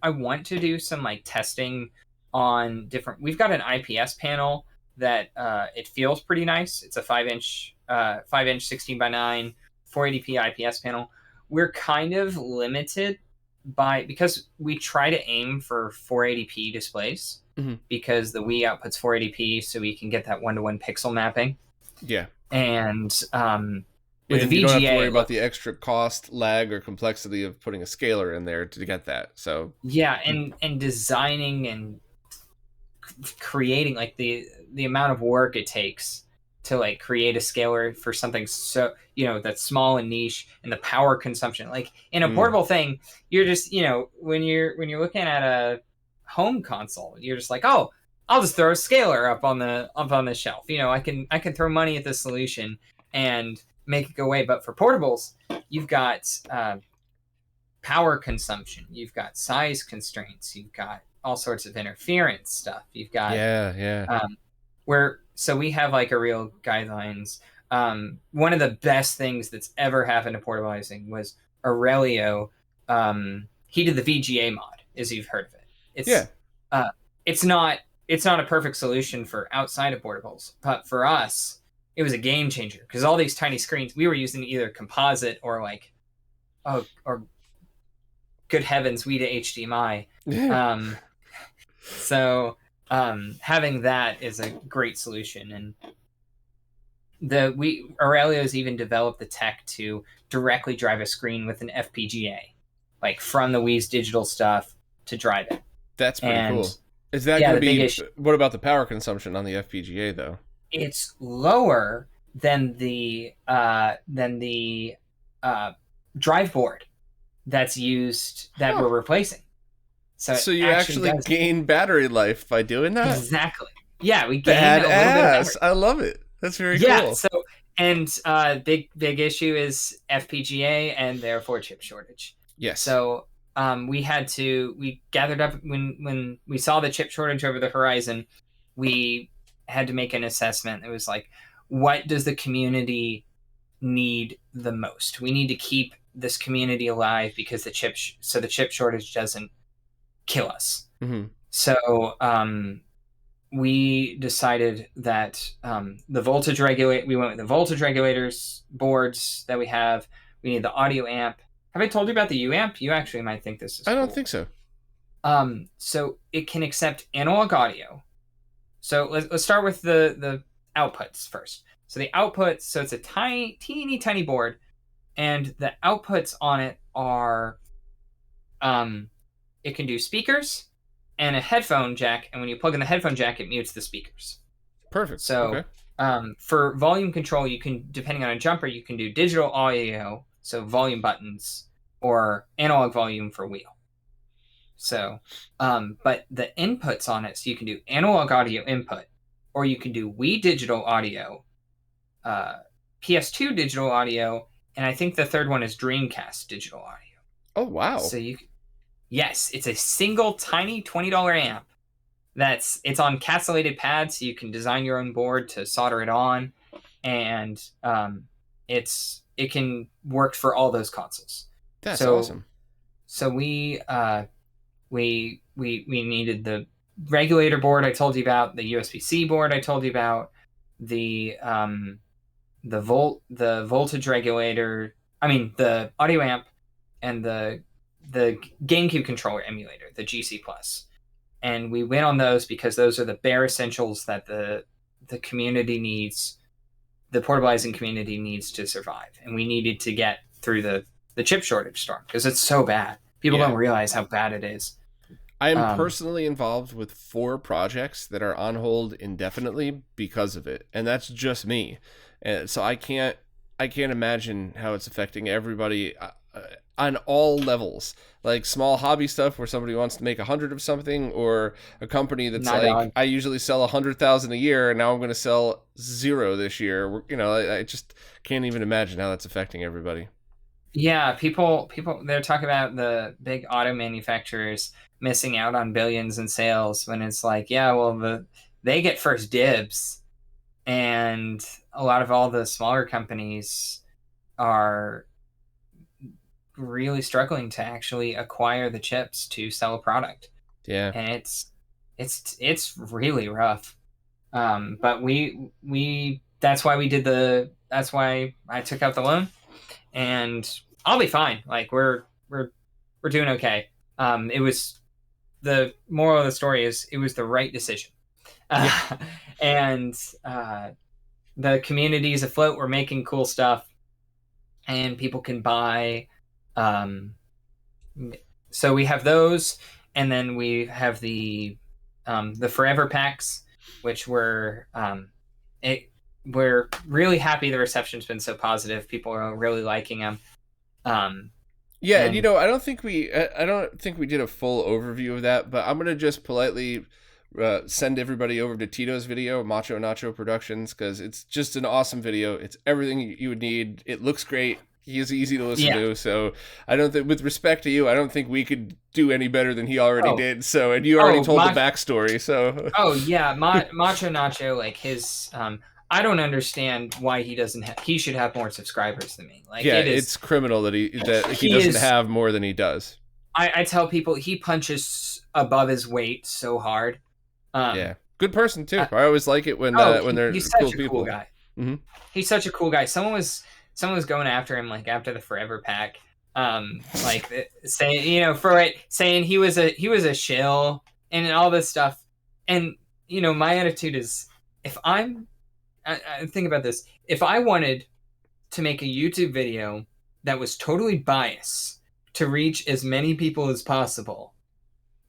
want to do some like testing on different. We've got an IPS panel that it feels pretty nice. It's a 5-inch 16:9 480p IPS panel. We're kind of limited because we try to aim for 480p displays, because the Wii outputs 480p, so we can get that 1-to-1 pixel mapping. Yeah. And with the VGA, you don't have to worry about the extra cost, lag, or complexity of putting a scaler in there to get that. So yeah, and designing and creating like the amount of work it takes to like create a scaler for something so that's small and niche, and the power consumption, like in a portable thing, you're just when you're looking at a home console, you're just like, oh, I'll just throw a scaler up on the shelf. I can throw money at this solution and make it go away. But for portables, you've got power consumption, you've got size constraints, you've got all sorts of interference stuff, you've got so we have like a real guidelines. One of the best things that's ever happened to portabilizing was Aurelio. He did the VGA mod, as you've heard of it. It's not a perfect solution for outside of portables, but for us, it was a game changer, because all these tiny screens, we were using either composite or like, or good heavens, Wii to HDMI. So having that is a great solution. And Aurelio's even developed the tech to directly drive a screen with an FPGA, like from the Wii's digital stuff to drive it. That's pretty cool. Is that going to be? What about the power consumption on the FPGA though? It's lower, than the uh, drive board that's used that Huh. we're replacing. So it So you actually actually does gain battery life by doing that? exactly. Yeah, we gain a little bit of Badass. battery. I love it. That's very Yeah. cool. So and big issue is FPGA and therefore chip shortage. Yes. So we gathered up when we saw the chip shortage over the horizon. We had to make an assessment. It was like, what does the community need the most? We need to keep this community alive because so the chip shortage doesn't kill us. Hmm. So we decided that we went with the voltage regulators boards that we have. We need the audio amp. Have I told you about the U amp? You actually might think this is I don't cool. think so. So it can accept analog audio. So let's start with the outputs first. So the outputs, so it's a teeny tiny board, and the outputs on it are, it can do speakers and a headphone jack, and when you plug in the headphone jack, it mutes the speakers. Perfect. So Okay. for volume control, you can, depending on a jumper, you can do digital audio, so volume buttons, or analog volume for wheel. So, but the inputs on it, so you can do analog audio input, or you can do Wii digital audio, PS2 digital audio, and I think the third one is Dreamcast digital audio. Oh wow. So yes, it's a single tiny $20 amp. It's on castellated pads, so you can design your own board to solder it on, and it can work for all those consoles. That's So awesome. so we needed the regulator board I told you about, the USB-C board I told you about, the voltage regulator. I mean the audio amp, and the GameCube controller emulator, the GC Plus. And we went on those because those are the bare essentials that the community needs, the portabilizing community needs to survive. And we needed to get through the chip shortage storm because it's so bad. People Yeah. don't realize how bad it is. I am Um, personally involved with 4 projects that are on hold indefinitely because of it, and that's just me. And so I can't imagine how it's affecting everybody on all levels. Like small hobby stuff where somebody wants to make 100 of something, or a company that's Not like, dog. I usually sell 100,000 a year, and now I'm going to sell 0 this year. I just can't even imagine how that's affecting everybody. Yeah, people they're talking about the big auto manufacturers missing out on billions in sales when it's like, yeah, well they get first dibs, and a lot of all the smaller companies are really struggling to actually acquire the chips to sell a product, Yeah. and it's really rough. But we that's why that's why I took out the loan, and I'll be fine. Like we're doing okay. It was, the moral of the story is it was the right decision. Yeah. And the community's afloat. We're making cool stuff, and people can buy. Um, so we have those, and then we have the ForeverPaks, which we're really happy. The reception's been so positive. People are really liking them. Yeah, and And I don't think we did a full overview of that, but I'm gonna just politely send everybody over to Tito's video, Macho Nacho Productions, because it's just an awesome video. It's everything you would need. It looks great. He's easy to listen yeah. to. So I don't think, with respect to you, I don't think we could do any better than he already Oh, did. So, and you already oh, told the backstory. So oh yeah, Macho Nacho, like his I don't understand why he should have more subscribers than me. Like yeah, it is it's criminal that he he doesn't is have more than he does. I tell people he punches above his weight so hard. Yeah, good person too. Uh, I always like it when they're he's cool such a cool people. guy. Hmm. He's such a cool guy. Someone was going after him, like after the ForeverPak, like saying, saying he was a shill and all this stuff. And my attitude is, if I think about this, if I wanted to make a YouTube video that was totally biased to reach as many people as possible,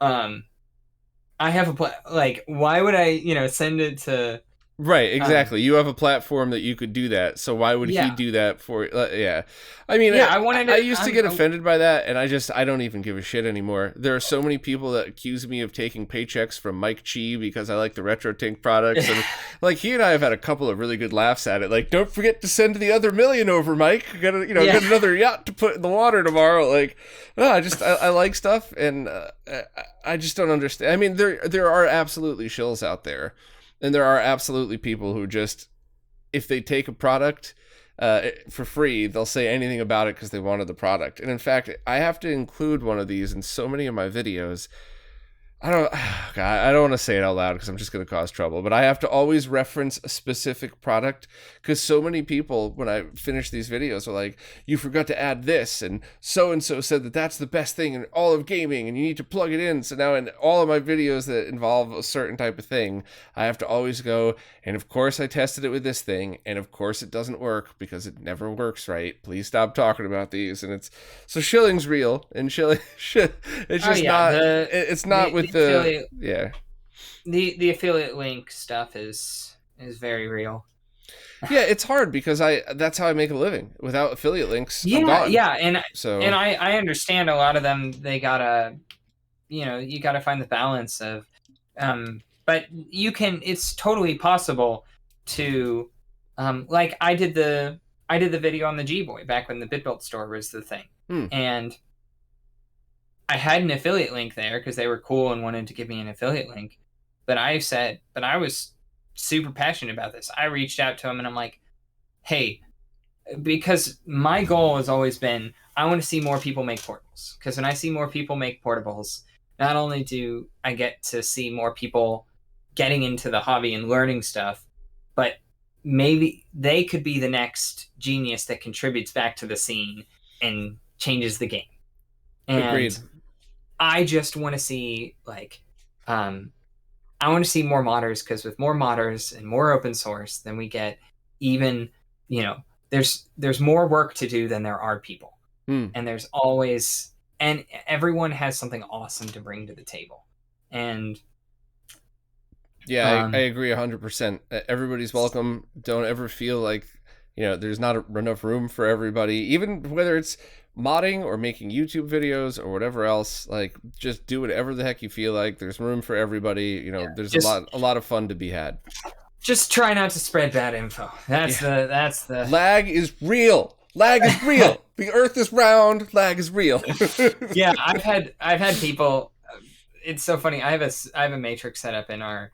I have like, why would I, send it to Right, exactly. You have a platform that you could do that, so why would he do that for? Yeah, I mean, yeah, I used to get offended by that, and I don't even give a shit anymore. There are so many people that accuse me of taking paychecks from Mike Chi because I like the RetroTink products, and like he and I have had a couple of really good laughs at it. Like, don't forget to send the other $1 million over, Mike. Get another yacht to put in the water tomorrow. Like, no, I like stuff, and I just don't understand. I mean, there are absolutely shills out there. And there are absolutely people who just, if they take a product for free, they'll say anything about it because they wanted the product. And in fact, I have to include one of these in so many of my videos. I don't want to say it out loud because I'm just going to cause trouble, but I have to always reference a specific product because so many people, when I finish these videos, are like, you forgot to add this, and so said that that's the best thing in all of gaming, and you need to plug it in. So now in all of my videos that involve a certain type of thing, I have to always go, and of course I tested it with this thing, and of course it doesn't work because it never works right. Please stop talking about these. And it's, so shilling's real, and shilling, it's just it's not with the affiliate link stuff is very real. Yeah, it's hard because that's how I make a living. Without affiliate links, I'm gone. And I understand a lot of them. They gotta, you gotta find the balance of, but you can. It's totally possible to, like I did the video on the G-Boy back when the BitBuilt store was the thing, and I had an affiliate link there because they were cool and wanted to give me an affiliate link. But I was super passionate about this. I reached out to them and I'm like, hey, because my goal has always been, I want to see more people make portables. Because when I see more people make portables, not only do I get to see more people getting into the hobby and learning stuff, but maybe they could be the next genius that contributes back to the scene and changes the game. And agreed. I just want to see I want to see more modders, because with more modders and more open source, then we get even, there's more work to do than there are people. And there's always, and everyone has something awesome to bring to the table. And yeah, I agree 100%. Everybody's welcome. Don't ever feel like, there's not enough room for everybody, even whether it's modding or making YouTube videos or whatever else. Like, just do whatever the heck you feel like. There's room for everybody. There's a lot of fun to be had. Just try not to spread bad info. That's the lag is real. Lag is real. The earth is round. Lag is real. Yeah, I've had people. It's so funny. I have a matrix set up in our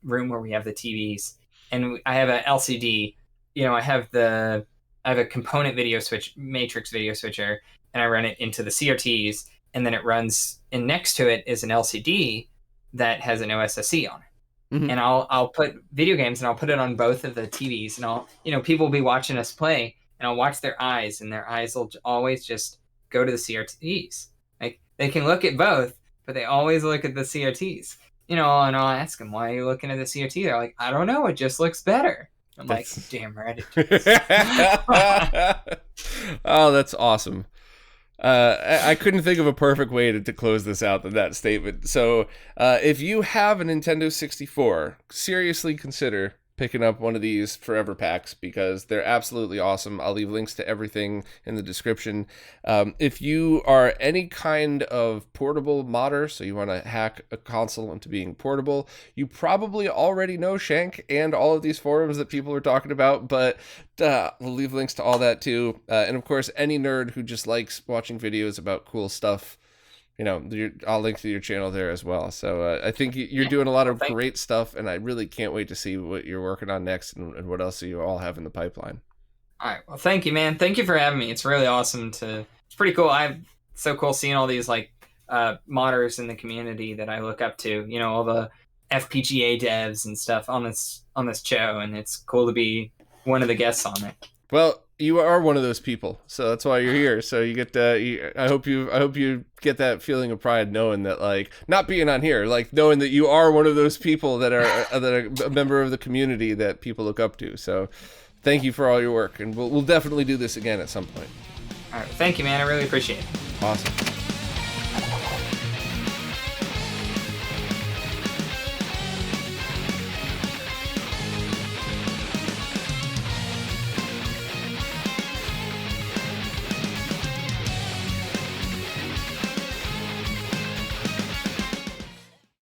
room where we have the TVs, and I have an LCD. I have a component video switch, matrix video switcher, and I run it into the CRTs, and then it runs, and next to it is an LCD that has an OSSC on it. And I'll put video games, and I'll put it on both of the TVs, and people will be watching us play, and I'll watch their eyes, and their eyes will always just go to the CRTs. Like, they can look at both, but they always look at the CRTs. And I'll ask them, why are you looking at the CRT? They're like, I don't know, it just looks better. I'm like, damn right. Oh, that's awesome. I couldn't think of a perfect way to close this out than that statement. So if you have a Nintendo 64, seriously consider picking up one of these ForeverPaks because they're absolutely awesome. I'll leave links to everything in the description. If you are any kind of portable modder, so you want to hack a console into being portable, you probably already know Shank and all of these forums that people are talking about, but we'll leave links to all that too. And of course, any nerd who just likes watching videos about cool stuff, I'll link to your channel there as well. So I think you're doing a lot of great stuff, and I really can't wait to see what you're working on next and what else you all have in the pipeline. All right. Well, thank you, man. Thank you for having me. It's really awesome it's pretty cool. It's so cool seeing all these modders in the community that I look up to, all the FPGA devs and stuff on this show. And it's cool to be one of the guests on it. Well, you are one of those people, so that's why you're here. So you get I hope you get that feeling of pride knowing that, not being on here, knowing that you are one of those people that are a member of the community that people look up to. So thank you for all your work, and we'll definitely do this again at some point. All right, thank you, man. I really appreciate it. Awesome.